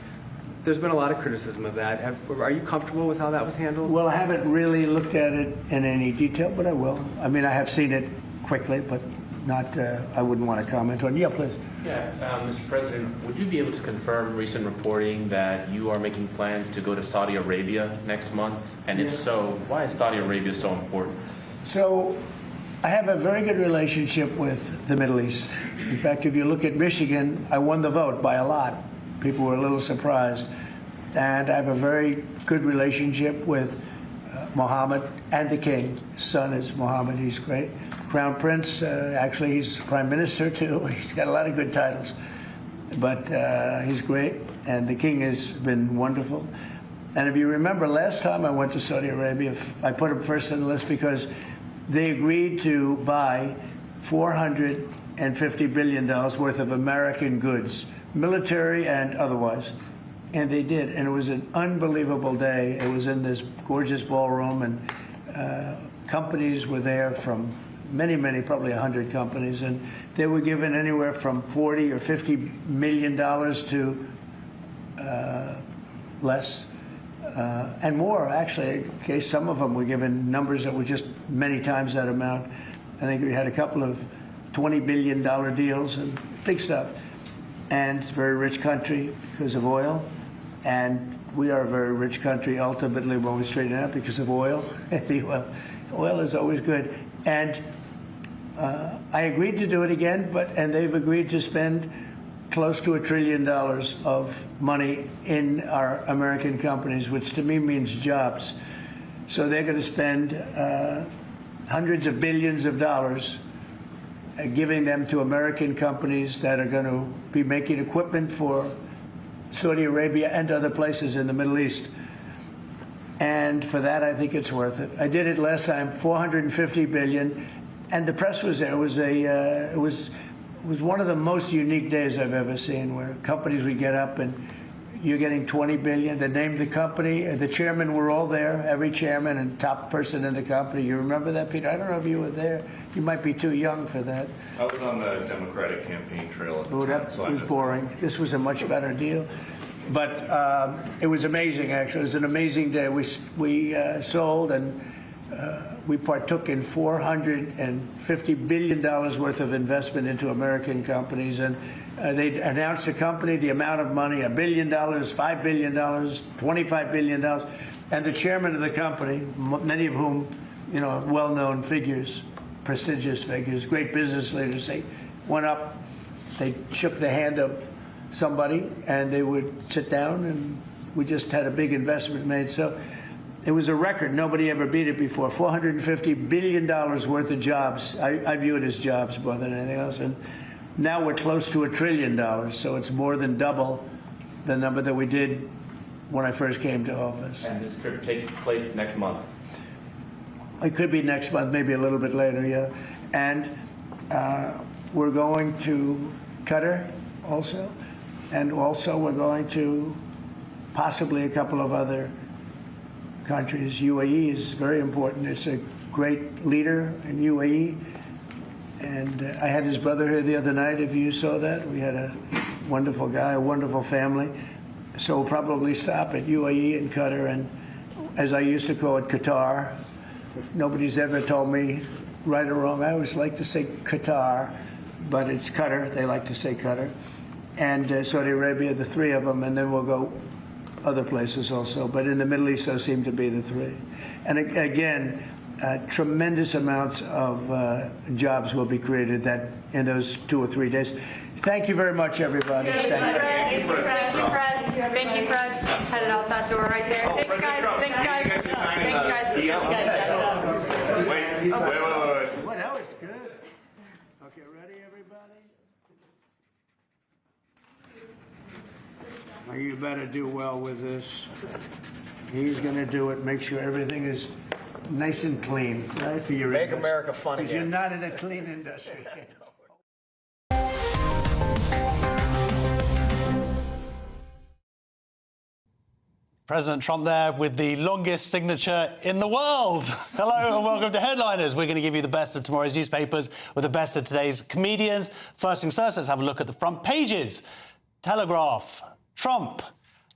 There's been a lot of criticism of that. Are you comfortable with how that was handled? Well, I haven't really looked at it in any detail, but I will. I mean, I have seen it quickly, but not. I wouldn't want to comment on. Yeah, please. Yeah, Mr. President, would you be able to confirm recent reporting that you are making plans to go to Saudi Arabia next month? And if so, why is Saudi Arabia so important? So, I have a very good relationship with the Middle East. In fact, if you look at Michigan, I won the vote by a lot. People were a little surprised. And I have a very good relationship with Mohammed and the king. His son is Mohammed, he's great. Crown Prince, actually he's Prime Minister too. He's got a lot of good titles. But he's great, and the king has been wonderful. And if you remember, last time I went to Saudi Arabia, I put him first on the list because they agreed to buy $450 billion worth of American goods, military and otherwise. And they did, and it was an unbelievable day. It was in this gorgeous ballroom, and companies were there from many, probably 100 companies, and they were given anywhere from $40 or $50 million to less, and more, actually. Okay, some of them were given numbers that were just many times that amount. I think we had a couple of $20 billion deals and big stuff. And it's a very rich country because of oil, and we are a very rich country ultimately when we straighten it out because of oil. Oil is always good. And I agreed to do it again, and they've agreed to spend close to $1 trillion of money in our American companies, which to me means jobs. So they're going to spend hundreds of billions of dollars giving them to American companies that are going to be making equipment for Saudi Arabia and other places in the Middle East. And for that, I think it's worth it. I did it last time, $450 billion, and the press was there. It was one of the most unique days I've ever seen, where companies would get up and you're getting $20 billion. They named the company. The chairmen were all there, every chairman and top person in the company. You remember that, Peter? I don't know if you were there. You might be too young for that. I was on the Democratic campaign trail at the time. That was boring. This was a much better deal. But it was amazing, actually. It was an amazing day. We sold and we partook in $450 billion worth of investment into American companies. And they announced the company, the amount of money, $1 billion, $5 billion, $25 billion. And the chairman of the company, many of whom, you know, well-known figures, prestigious figures, great business leaders, they went up, they shook the hand of somebody, and they would sit down, and we just had a big investment made. So it was a record. Nobody ever beat it before. $450 billion worth of jobs. I view it as jobs more than anything else. And now we're close to $1 trillion, so it's more than double the number that we did when I first came to office. And this trip takes place next month. It could be next month, maybe a little bit later, yeah. And we're going to Qatar also. And also we're going to possibly a couple of other countries. UAE is very important. It's a great leader in UAE. And I had his brother here the other night, if you saw that. We had a wonderful guy, a wonderful family. So we'll probably stop at UAE and Qatar, and as I used to call it, Qatar. Nobody's ever told me right or wrong. I always like to say Qatar, but it's Qatar. They like to say Qatar. And Saudi Arabia, the three of them, and then we'll go other places also. But in the Middle East, those seem to be the three. And again, tremendous amounts of jobs will be created that in those 2 or 3 days. Thank you very much, everybody. Thank you, press. Thank you, press. Headed out that door right there. Thanks, guys. Thanks, guys. Thanks, guys. Wait. Well, that was good. Okay, ready, everybody? Now, you better do well with this. He's going to do it. Make sure everything is nice and clean, right, for your Make America fun because again. you're not in a clean industry. President Trump there with the longest signature in the world. Hello and welcome to Headliners. We're going to give you the best of tomorrow's newspapers with the best of today's comedians. First things first, let's have a look at the front pages. Telegraph, Trump,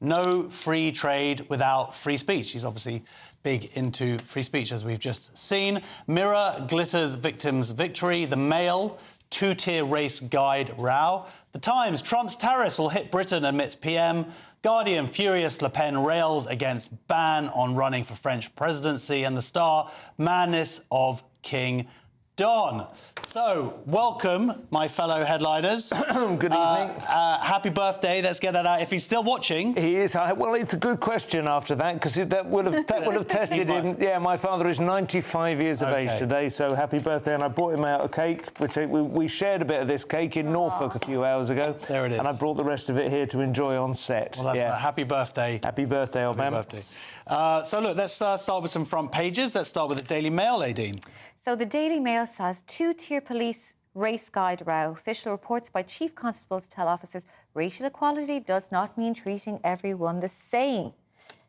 no free trade without free speech. He's obviously big into free speech, as we've just seen. Mirror, glitters victims' victory. The Mail, two-tier race guide row. The Times, Trump's tariffs will hit Britain, admits PM. Guardian, furious Le Pen rails against ban on running for French presidency. And The Star, madness of King Don. So, welcome, my fellow headliners. Good evening. Happy birthday. Let's get that out. If he's still watching. He is. Well, it's a good question after that, because that would have tested him. Yeah, my father is 95 years of age today, so happy birthday. And I brought him out a cake, which we shared a bit of this cake in Norfolk a few hours ago. There it is. And I brought the rest of it here to enjoy on set. Well, that's happy birthday. Happy birthday, old man. Happy birthday. So, look, let's start with some front pages. Let's start with the Daily Mail, Aideen. So the Daily Mail says two-tier police race guide row. Official reports by chief constables tell officers racial equality does not mean treating everyone the same.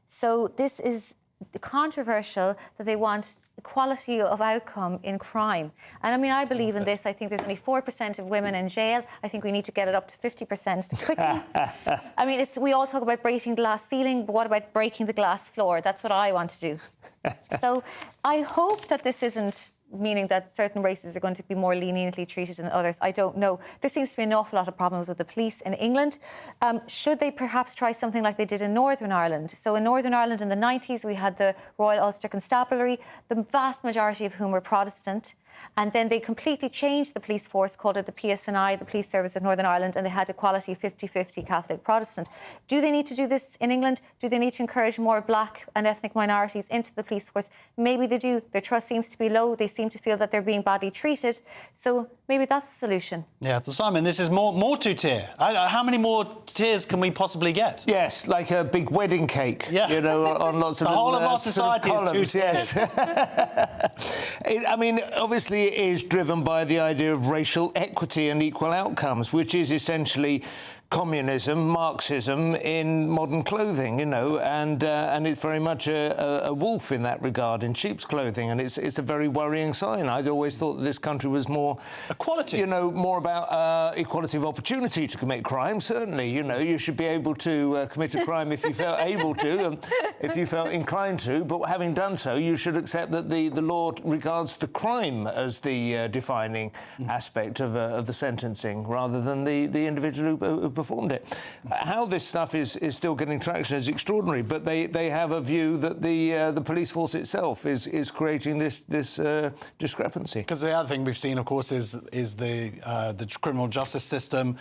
So this is controversial that they want equality of outcome in crime. And I mean, I believe in this. I think there's only 4% of women in jail. I think we need to get it up to 50% quickly. I mean, we all talk about breaking the glass ceiling, but what about breaking the glass floor? That's what I want to do. So I hope that this isn't meaning that certain races are going to be more leniently treated than others. I don't know. There seems to be an awful lot of problems with the police in England. Should they perhaps try something like they did in Northern Ireland? So in Northern Ireland in the 90s, we had the Royal Ulster Constabulary, the vast majority of whom were Protestant. And then they completely changed the police force, called it the PSNI, the Police Service of Northern Ireland, and they had equality 50-50 Catholic-Protestant. Do they need to do this in England? Do they need to encourage more black and ethnic minorities into the police force? Maybe they do. Their trust seems to be low. They seem to feel that they're being badly treated. So maybe that's the solution. Yeah, but Simon, this is more two-tier. How many more tiers can we possibly get? Yes, like a big wedding cake. Yeah. You know, on lots of the whole of our society is two-tiers. Yes. I mean, obviously it is driven by the idea of racial equity and equal outcomes, which is essentially communism, Marxism in modern clothing, you know, and it's very much a wolf in that regard, in sheep's clothing, and it's a very worrying sign. I'd always thought that this country was more equality, you know, more about equality of opportunity to commit crime. Certainly, you know, you should be able to commit a crime if you felt able to, if you felt inclined to. But having done so, you should accept that the law regards the crime as the defining aspect of the sentencing, rather than the individual who performed it. How this stuff is still getting traction is extraordinary, but they have a view that the police force itself is creating this discrepancy. Because the other thing we've seen, of course, is the criminal justice system.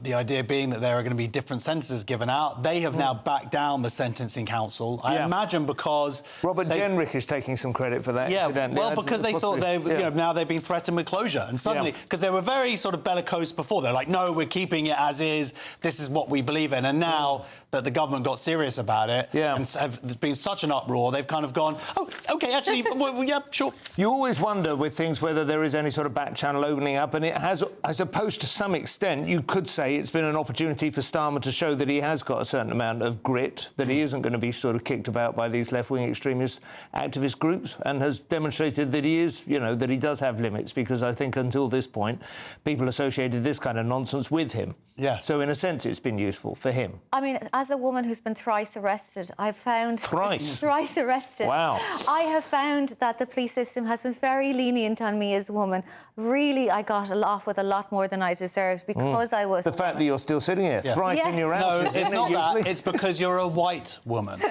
The idea being that there are going to be different sentences given out. They have now backed down the Sentencing Council. I imagine because Robert Jenrick is taking some credit for that. Yeah, incidentally. well, because they thought you know, now they've been threatened with closure, and suddenly, because they were very sort of bellicose before, they're like, no, we're keeping it as is. This is what we believe in, and now that the government got serious about it, and there's been such an uproar, they've kind of gone, oh, OK, actually, well, yeah, sure. You always wonder with things whether there is any sort of back channel opening up, and it has, I suppose, to some extent, you could say it's been an opportunity for Starmer to show that he has got a certain amount of grit, that he isn't going to be sort of kicked about by these left-wing extremist activist groups, and has demonstrated that he is, you know, that he does have limits, because I think until this point, people associated this kind of nonsense with him. Yeah. So in a sense, it's been useful for him. I mean, as a woman who's been thrice arrested, I've found... Thrice arrested. Wow. I have found that the police system has been very lenient on me as a woman. Really, I got off with a lot more than I deserved because I was... The fact that you're still sitting here, thrice in your No, ouches, it's not that. It's because you're a white woman,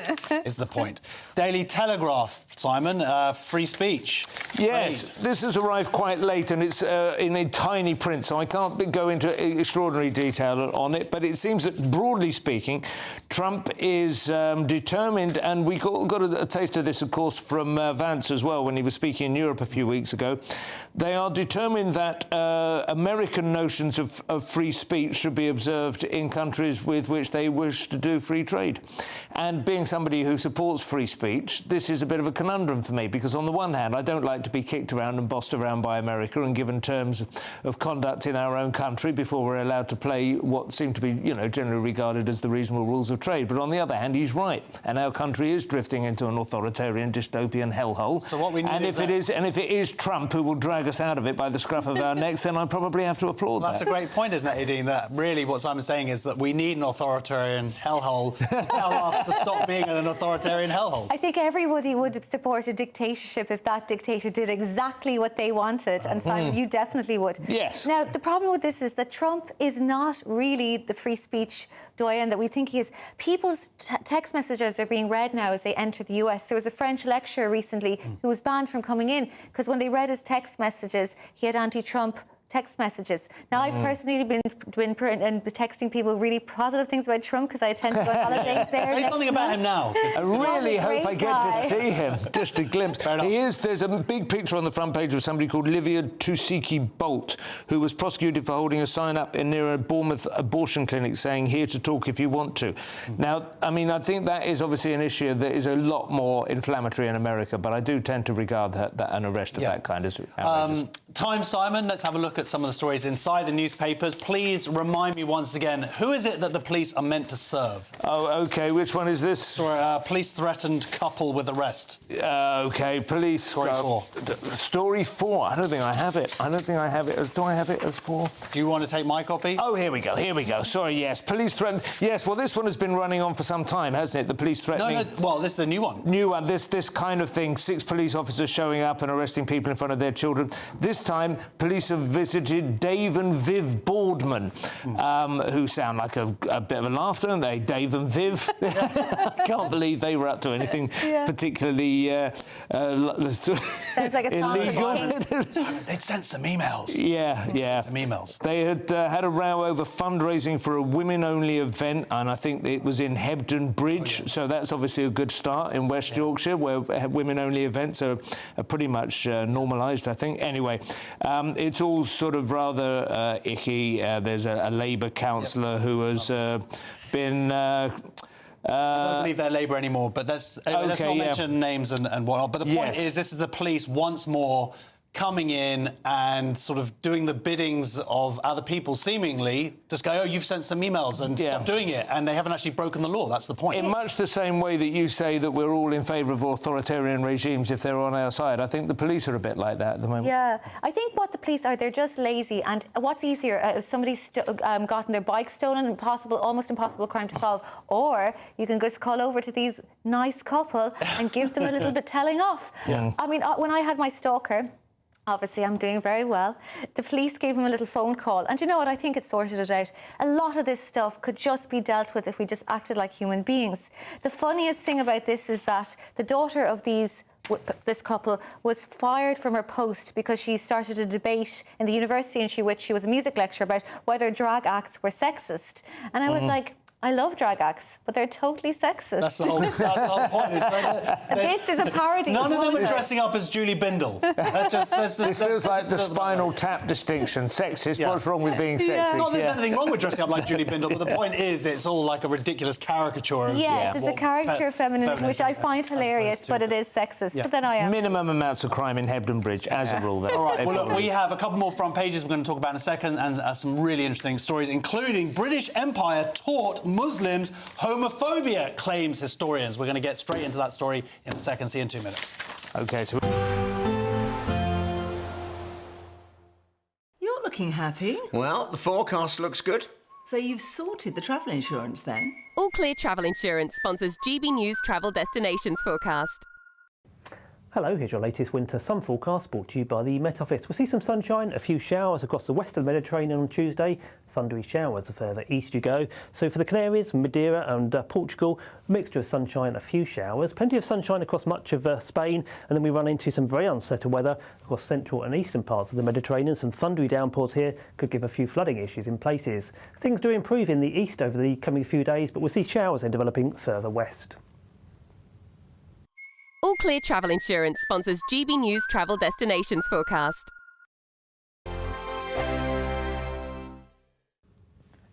is the point. Daily Telegraph Simon, free speech. Yes, this has arrived quite late and it's in a tiny print, so I can't go into extraordinary detail on it, but it seems that, broadly speaking, Trump is determined, and we got a taste of this, of course, from Vance as well when he was speaking in Europe a few weeks ago. They are determined that American notions of free speech should be observed in countries with which they wish to do free trade. And being somebody who supports free speech, this is a bit of a conundrum for me, because on the one hand, I don't like to be kicked around and bossed around by America and given terms of conduct in our own country before we're allowed to play what seem to be, generally regarded as the reasonable rules of trade. But on the other hand, he's right, and our country is drifting into an authoritarian, dystopian hellhole. So what we need if it is Trump who will drag us out of it by the scruff of our necks, then I probably have to applaud That's that. a great point, isn't it, Nadine? That really what Simon's saying is that we need an authoritarian hellhole to tell us to stop being an authoritarian hellhole. I think everybody would support a dictatorship if that dictator did exactly what they wanted, and Simon, you definitely would. Yes. Now, the problem with this is that Trump is not really the free speech doyen that we think he is. People's text messages are being read now as they enter the US. There was a French lecturer recently who was banned from coming in because when they read his text messages, he had anti-Trump text messages. Now, I've personally been texting people really positive things about Trump because I tend to go on holidays there. Say something about him now. I really hope I get to guy. see him. Just a glimpse. There's a big picture on the front page of somebody called Livia Tusiki-Bolt, who was prosecuted for holding a sign up near a Bournemouth abortion clinic saying, "Here to talk if you want to." Now, I mean, I think that is obviously an issue that is a lot more inflammatory in America, but I do tend to regard an arrest of that kind as outrageous. Time, Simon. Let's have a look at some of the stories inside the newspapers. Please remind me once again, who is it that the police are meant to serve? Oh, OK. Which one is this? Police threatened couple with arrest. OK, police... Story 4. Story 4. I don't think I have it. Do I have it as 4? Do you want to take my copy? Oh, here we go. Sorry, yes. Police threatened... Yes, well, this one has been running on for some time, hasn't it? The police threatening... No, well, this is the new one. New one. This kind of thing. 6 police officers showing up and arresting people in front of their children. This time, police have visited Dave and Viv Boardman, who sound like a bit of a laugh, don't they? Dave and Viv. I can't believe they were up to anything particularly Sounds like a illegal. They'd sent some emails. Yeah. Some emails. They had a row over fundraising for a women-only event, and I think it was in Hebden Bridge, so that's obviously a good start in West Yorkshire, where women-only events are pretty much normalised, I think. Anyway, it's all sort of rather icky. There's a Labour councillor who has been... I don't believe they're Labour anymore, but let's not mention names and whatnot. But the point is, this is the police once more coming in and sort of doing the biddings of other people, seemingly just go, "Oh, you've sent some emails," and stop doing it. And they haven't actually broken the law. That's the point. In much the same way that you say that we're all in favour of authoritarian regimes if they're on our side, I think the police are a bit like that at the moment. Yeah, I think what the police are, they're just lazy. And what's easier, if somebody's gotten their bike stolen, almost impossible crime to solve, or you can just call over to these nice couple and give them a little bit telling off. I mean, when I had my stalker, obviously, I'm doing very well. The police gave him a little phone call. And you know what? I think it sorted it out. A lot of this stuff could just be dealt with if we just acted like human beings. The funniest thing about this is that the daughter of this couple was fired from her post because she started a debate in the university in which she was a music lecturer about whether drag acts were sexist. And I was like, I love drag acts, but they're totally sexist. That's the whole point. This is a parody. None of them are dressing up as Julie Bindle. This feels like the Spinal Tap distinction. Sexist. What's wrong with being sexist? Not there's anything wrong with dressing up like Julie Bindle, but the point is it's all like a ridiculous caricature of... Yes, it's a caricature of feminism, which I find hilarious, but it is sexist. But then I am... Minimum amounts of crime in Hebden Bridge, as a rule. All right, well, look, we have a couple more front pages we're going to talk about in a second, and some really interesting stories, including British Empire taught Muslims homophobia, claims historians. We're going to get straight into that story in a second. See you in 2 minutes. OK, so... You're looking happy. Well, the forecast looks good. So you've sorted the travel insurance then? All Clear Travel Insurance sponsors GB News Travel Destinations Forecast. Hello, here's your latest winter sun forecast brought to you by the Met Office. We'll see some sunshine, a few showers across the western Mediterranean on Tuesday. Thundery showers the further east you go. So for the Canaries, Madeira and Portugal, a mixture of sunshine, a few showers. Plenty of sunshine across much of Spain, and then we run into some very unsettled weather across central and eastern parts of the Mediterranean. Some thundery downpours here could give a few flooding issues in places. Things do improve in the east over the coming few days, but we'll see showers then developing further west. All Clear Travel Insurance sponsors GB News Travel Destinations Forecast.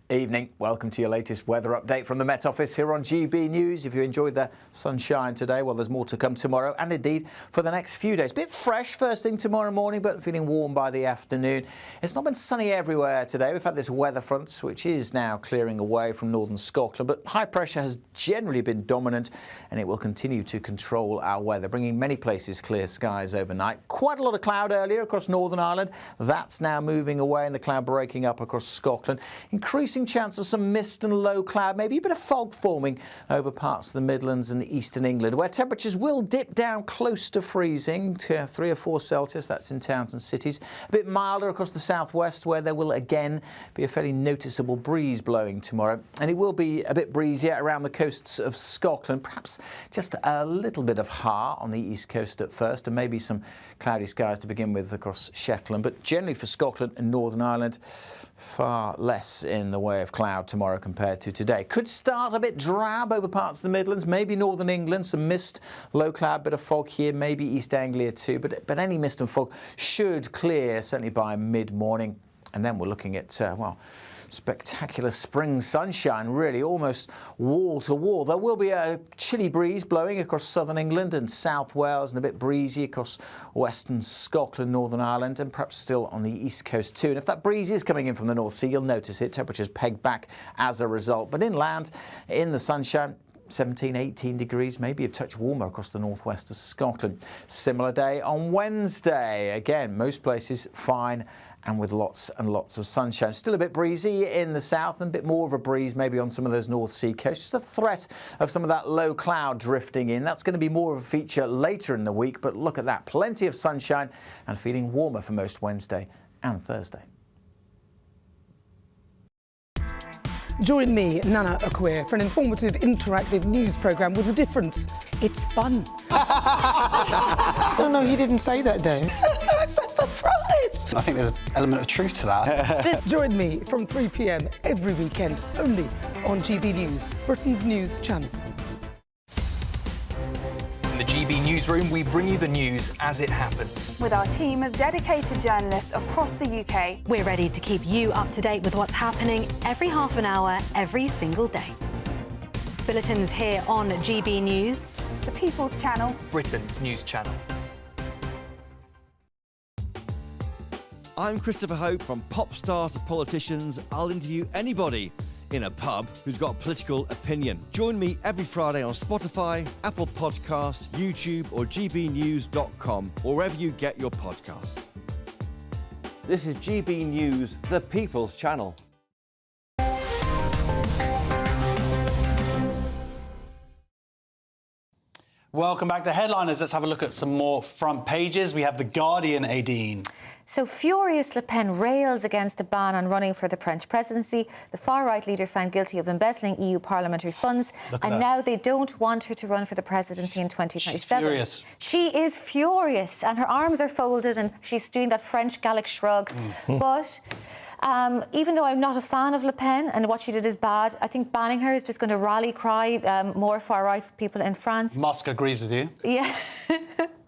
Evening. Welcome to your latest weather update from the Met Office here on GB News. If you enjoyed the sunshine today, well, there's more to come tomorrow and indeed for the next few days. Bit fresh first thing tomorrow morning, but feeling warm by the afternoon. It's not been sunny everywhere today. We've had this weather front, which is now clearing away from northern Scotland, but high pressure has generally been dominant and it will continue to control our weather, bringing many places clear skies overnight. Quite a lot of cloud earlier across Northern Ireland. That's now moving away and the cloud breaking up across Scotland. Increasing chance of some mist and low cloud, maybe a bit of fog forming over parts of the Midlands and eastern England, where temperatures will dip down close to freezing to 3 or 4 Celsius. That's in towns and cities. A bit milder across the southwest, where there will again be a fairly noticeable breeze blowing tomorrow. And it will be a bit breezier around the coasts of Scotland, perhaps just a little bit of ha on the east coast at first, and maybe some cloudy skies to begin with across Shetland. But generally for Scotland and Northern Ireland, far less in the way of cloud tomorrow compared to today. Could start a bit drab over parts of the Midlands, maybe northern England, some mist, low cloud, bit of fog here, maybe East Anglia too, but any mist and fog should clear certainly by mid-morning. And then we're looking at, well, spectacular spring sunshine, really almost wall to wall. There will be a chilly breeze blowing across southern England and South Wales, and a bit breezy across western Scotland, Northern Ireland, and perhaps still on the east coast too. And if that breeze is coming in from the North Sea, you'll notice it. Temperatures pegged back as a result. But inland, in the sunshine, 17, 18 degrees, maybe a touch warmer across the northwest of Scotland. Similar day on Wednesday. Again, most places fine and with lots and lots of sunshine. Still a bit breezy in the south and a bit more of a breeze maybe on some of those North Sea coasts. Just a threat of some of that low cloud drifting in. That's going to be more of a feature later in the week, but look at that. Plenty of sunshine and feeling warmer for most Wednesday and Thursday. Join me, Nana Akwe, for an informative, interactive news programme with a difference. It's fun. No, he didn't say that, Dave. I'm so surprised. I think there's an element of truth to that. Join me from 3 p.m. every weekend, only on GB News, Britain's news channel. In the GB Newsroom, we bring you the news as it happens. With our team of dedicated journalists across the UK, we're ready to keep you up to date with what's happening every half an hour, every single day. Bulletins here on GB News, the People's Channel, Britain's news channel. I'm Christopher Hope. From pop stars to politicians, I'll interview anybody in a pub who's got a political opinion. Join me every Friday on Spotify, Apple Podcasts, YouTube or gbnews.com, or wherever you get your podcasts. This is GB News, the People's Channel. Welcome back to Headliners. Let's have a look at some more front pages. We have The Guardian, Aideen. So furious Le Pen rails against a ban on running for the French presidency. The far-right leader found guilty of embezzling EU parliamentary funds, and now they don't want her to run for the presidency in 2027. She's furious. She is furious, and her arms are folded, and she's doing that French Gallic shrug. But even though I'm not a fan of Le Pen and what she did is bad, I think banning her is just going to rally cry more far-right people in France. Musk agrees with you. Yeah.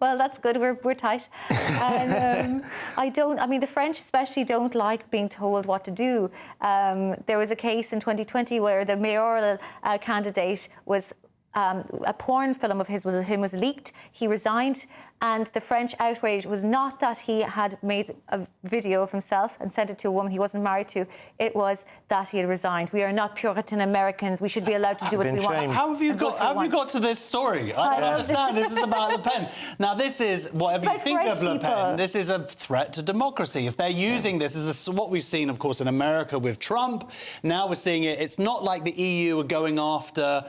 Well, that's good. We're tight. And, I mean, the French especially don't like being told what to do. There was a case in 2020 where the mayoral candidate was a porn film of him was leaked. He resigned, and the French outrage was not that he had made a video of himself and sent it to a woman he wasn't married to. It was that he had resigned. We are not Puritan Americans. We should be allowed to do what we want. How have you got to this story? I don't understand. This is about Le Pen. Now, this is, whatever you think of Le Pen, this is a threat to democracy. If they're using this as what we've seen, of course, in America with Trump, now we're seeing it. It's not like the EU are going after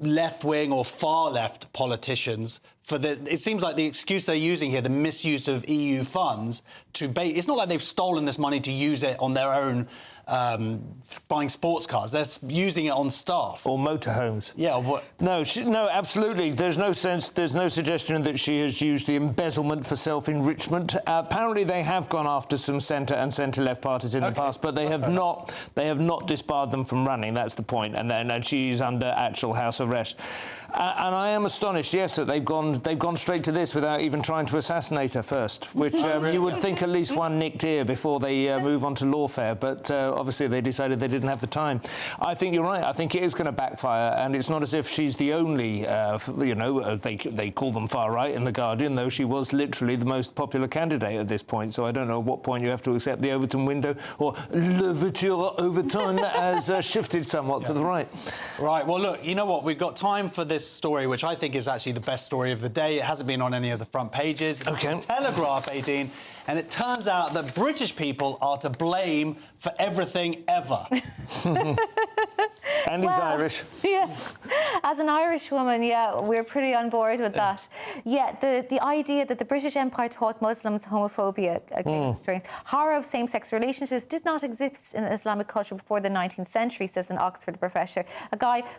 left-wing or far-left politicians for it seems like the excuse they're using here, the misuse of EU funds, it's not like they've stolen this money to use it on their own buying sports cars. They're using it on staff. Or motorhomes. Yeah. Or what? No, absolutely. There's no suggestion that she has used the embezzlement for self-enrichment. Apparently they have gone after some centre and centre-left parties in the past, but they have not disbarred them from running. That's the point. And she's under actual house arrest. And I am astonished, yes, that they've gone straight to this without even trying to assassinate her first, which you would think at least one nicked ear before they move on to lawfare. But obviously they decided they didn't have the time. I think you're right. I think it is going to backfire, and it's not as if she's the only, they call them far right in The Guardian, though she was literally the most popular candidate at this point. So I don't know at what point you have to accept the Overton window, or le voiture Overton has shifted somewhat to the right. Right. Well, look, you know what? We've got time for this story, which I think is actually the best story of the day. It hasn't been on any of the front pages. Okay. Telegraph, 18. And it turns out that British people are to blame for everything ever. And he's Irish. Yes. As an Irish woman, yeah, we're pretty on board with that. Yeah, the idea that the British Empire taught Muslims homophobia against horror of same-sex relationships did not exist in Islamic culture before the 19th century, says an Oxford professor.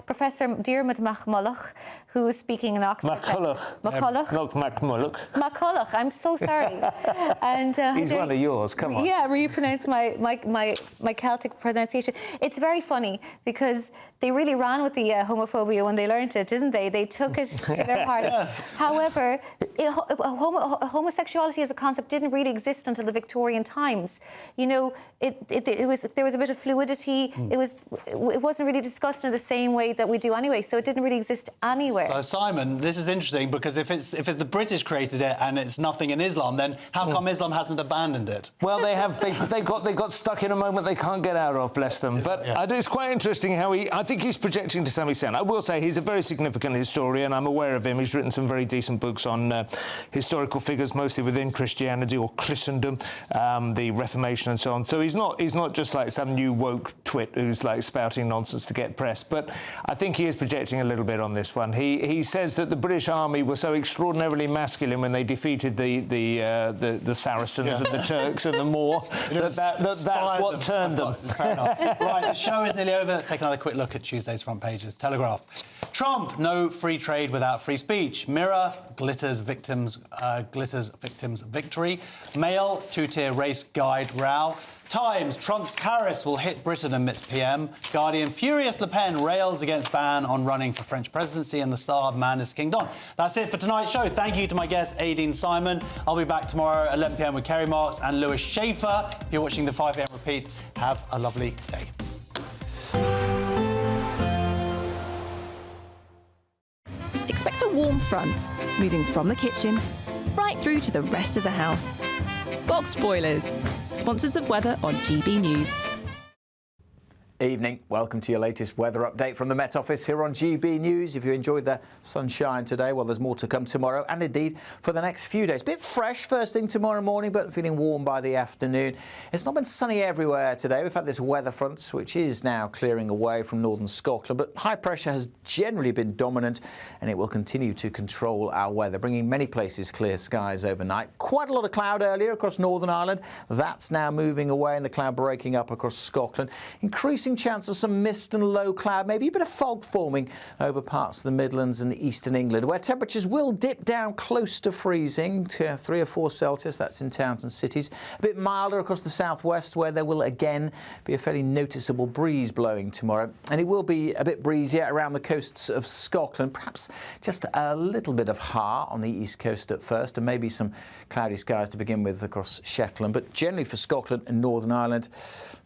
Professor Diarmuid MacMulloch, who is speaking in Oxford. MacCulloch. Not MacMulloch. MacCulloch, I'm so sorry. And he's one of yours, come on. Yeah, repronounce my Celtic pronunciation. It's very funny because they really ran with the homophobia when they learned it, didn't they? They took it to their heart. However, homosexuality as a concept didn't really exist until the Victorian times. You know, there was a bit of fluidity. It wasn't really discussed in the same way that we do anyway, so it didn't really exist anywhere. So, Simon, this is interesting because if the British created it and it's nothing in Islam, then how come Islam hasn't abandoned it? Well, they got stuck in a moment they can't get out of, bless them. But it's quite interesting how I think he's projecting to some extent. I will say he's a very significant historian. I'm aware of him. He's written some very decent books on historical figures, mostly within Christianity or Christendom, the Reformation and so on. So he's not just like some new woke twit who's like spouting nonsense to get press. But I think he is projecting a little bit on this one. He says that the British Army were so extraordinarily masculine when they defeated the Saracens and the Turks and the Moor that's what turned them. Right, the show is nearly over. Let's take another quick look at Tuesday's front pages. Telegraph. Trump, no free trade without free speech. Mirror, glitters victims victory. Mail, two-tier race guide row. Times, Trump's tariffs will hit Britain amidst PM. Guardian, furious Le Pen rails against ban on running for French presidency, and the star of Man is King Don. That's it for tonight's show. Thank you to my guest, Aideen Simon. I'll be back tomorrow at 11 p.m. with Kerry Marks and Lewis Schaefer. If you're watching the 5 p.m. repeat, have a lovely day. Expect a warm front, moving from the kitchen right through to the rest of the house. Boxed Boilers, sponsors of weather on GB News. Evening. Welcome to your latest weather update from the Met Office here on GB News. If you enjoyed the sunshine today, well, there's more to come tomorrow and indeed for the next few days. Bit fresh first thing tomorrow morning, but feeling warm by the afternoon. It's not been sunny everywhere today. We've had this weather front, which is now clearing away from northern Scotland, but high pressure has generally been dominant and it will continue to control our weather, bringing many places clear skies overnight. Quite a lot of cloud earlier across Northern Ireland. That's now moving away and the cloud breaking up across Scotland. Increasing chance of some mist and low cloud, maybe a bit of fog forming over parts of the Midlands and eastern England, where temperatures will dip down close to freezing to 3 or 4 Celsius. That's in towns and cities. A bit milder across the southwest, where there will again be a fairly noticeable breeze blowing tomorrow. And it will be a bit breezier around the coasts of Scotland, perhaps just a little bit of ha on the east coast at first, and maybe some cloudy skies to begin with across Shetland. But generally for Scotland and Northern Ireland,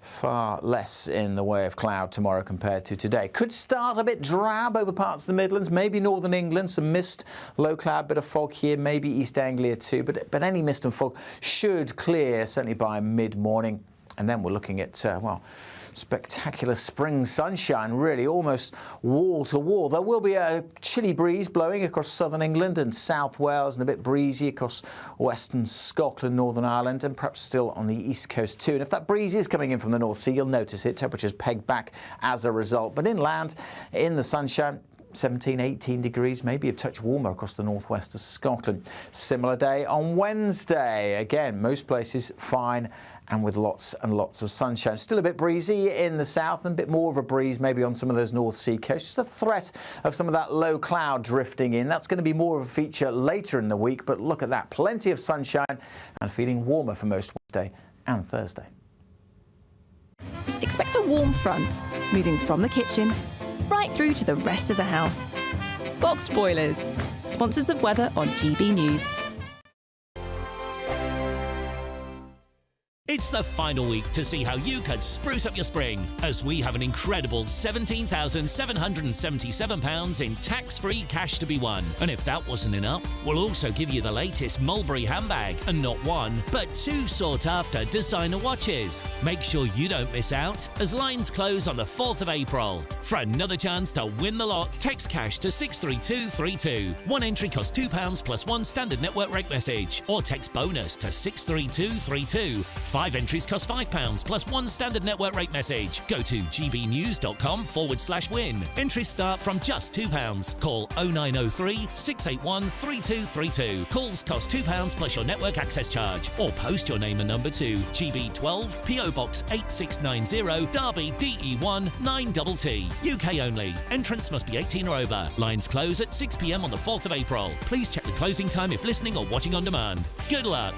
far less in the way of cloud tomorrow compared to today. Could start a bit drab over parts of the Midlands, maybe northern England, some mist, low cloud, bit of fog here, maybe East Anglia too, but any mist and fog should clear certainly by mid-morning. And then we're looking at, well, spectacular spring sunshine, really almost wall to wall. There will be a chilly breeze blowing across southern England and South Wales, and a bit breezy across western Scotland, Northern Ireland, and perhaps still on the east coast too. And if that breeze is coming in from the North Sea, you'll notice it. Temperatures pegged back as a result. But inland, in the sunshine, 17, 18 degrees, maybe a touch warmer across the northwest of Scotland. Similar day on Wednesday. Again, most places fine and with lots and lots of sunshine. Still a bit breezy in the south and a bit more of a breeze maybe on some of those North Sea coasts. Just a threat of some of that low cloud drifting in. That's going to be more of a feature later in the week, but look at that. Plenty of sunshine and feeling warmer for most Wednesday and Thursday. Expect a warm front, moving from the kitchen right through to the rest of the house. Boxed Boilers, sponsors of weather on GB News. It's the final week to see how you could spruce up your spring, as we have an incredible £17,777 in tax-free cash to be won. And if that wasn't enough, we'll also give you the latest Mulberry handbag, and not one, but two sought-after designer watches. Make sure you don't miss out, as lines close on the 4th of April. For another chance to win the lot, text cash to 63232. One entry costs £2 plus one standard network rate message, or text bonus to 63232. 5 entries cost £5 plus one standard network rate message. Go to gbnews.com/win. Entries start from just £2. Call 0903 681 3232. Calls cost £2 plus your network access charge. Or post your name and number to GB12 PO Box 8690 Derby DE1 9TT. UK only. Entrants must be 18 or over. Lines close at 6 p.m. on the 4th of April. Please check the closing time if listening or watching on demand. Good luck.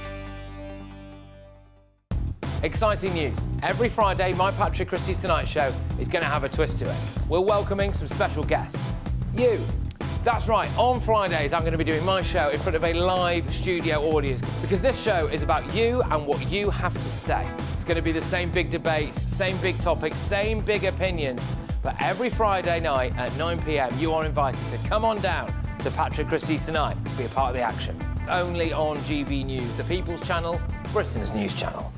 Exciting news. Every Friday, my Patrick Christie's Tonight Show is going to have a twist to it. We're welcoming some special guests. You. That's right, on Fridays I'm going to be doing my show in front of a live studio audience, because this show is about you and what you have to say. It's going to be the same big debates, same big topics, same big opinions, but every Friday night at 9 p.m. you are invited to come on down to Patrick Christie's Tonight to be a part of the action. Only on GB News, the People's Channel, Britain's news channel.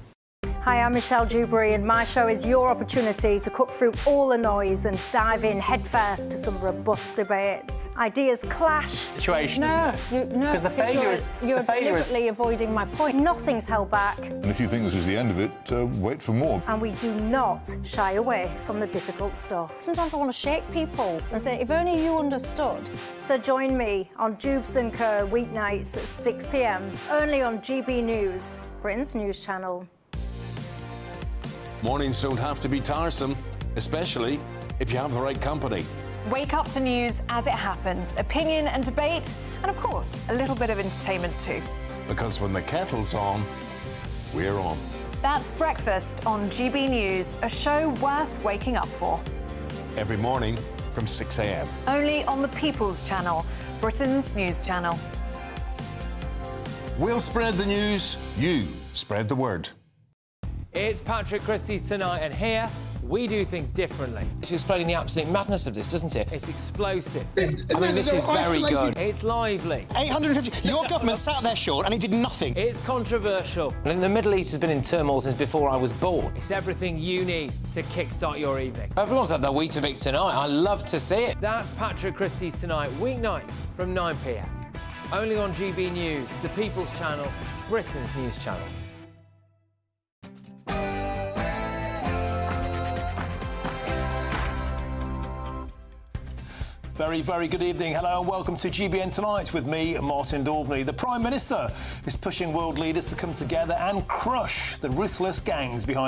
Hi, I'm Michelle Dewberry, and my show is your opportunity to cut through all the noise and dive in headfirst to some robust debates. Ideas clash. Situation, isn't it? Because the failure is... You're deliberately avoiding my point. Nothing's held back. And if you think this is the end of it, wait for more. And we do not shy away from the difficult stuff. Sometimes I want to shake people and say, if only you understood. So join me on Jubes & Co. weeknights at 6 p.m, only on GB News, Britain's news channel. Mornings don't have to be tiresome, especially if you have the right company. Wake up to news as it happens, opinion and debate, and of course, a little bit of entertainment too. Because when the kettle's on, we're on. That's Breakfast on GB News, a show worth waking up for. Every morning from 6 a.m. Only on the People's Channel, Britain's news channel. We'll spread the news, you spread the word. It's Patrick Christie's Tonight, and here we do things differently. It's explaining the absolute madness of this, doesn't it? It's explosive. I mean, this is very good. It's lively. 850. Your government sat there, Sean, and it did nothing. It's controversial. And the Middle East has been in turmoil since before I was born. It's everything you need to kickstart your evening. Everyone's had their Weetabix tonight. I love to see it. That's Patrick Christie's Tonight, weeknights from 9 p.m. Only on GB News, the People's Channel, Britain's news channel. Very, very good evening. Hello and welcome to GBN Tonight with me, Martin Daubney. The Prime Minister is pushing world leaders to come together and crush the ruthless gangs behind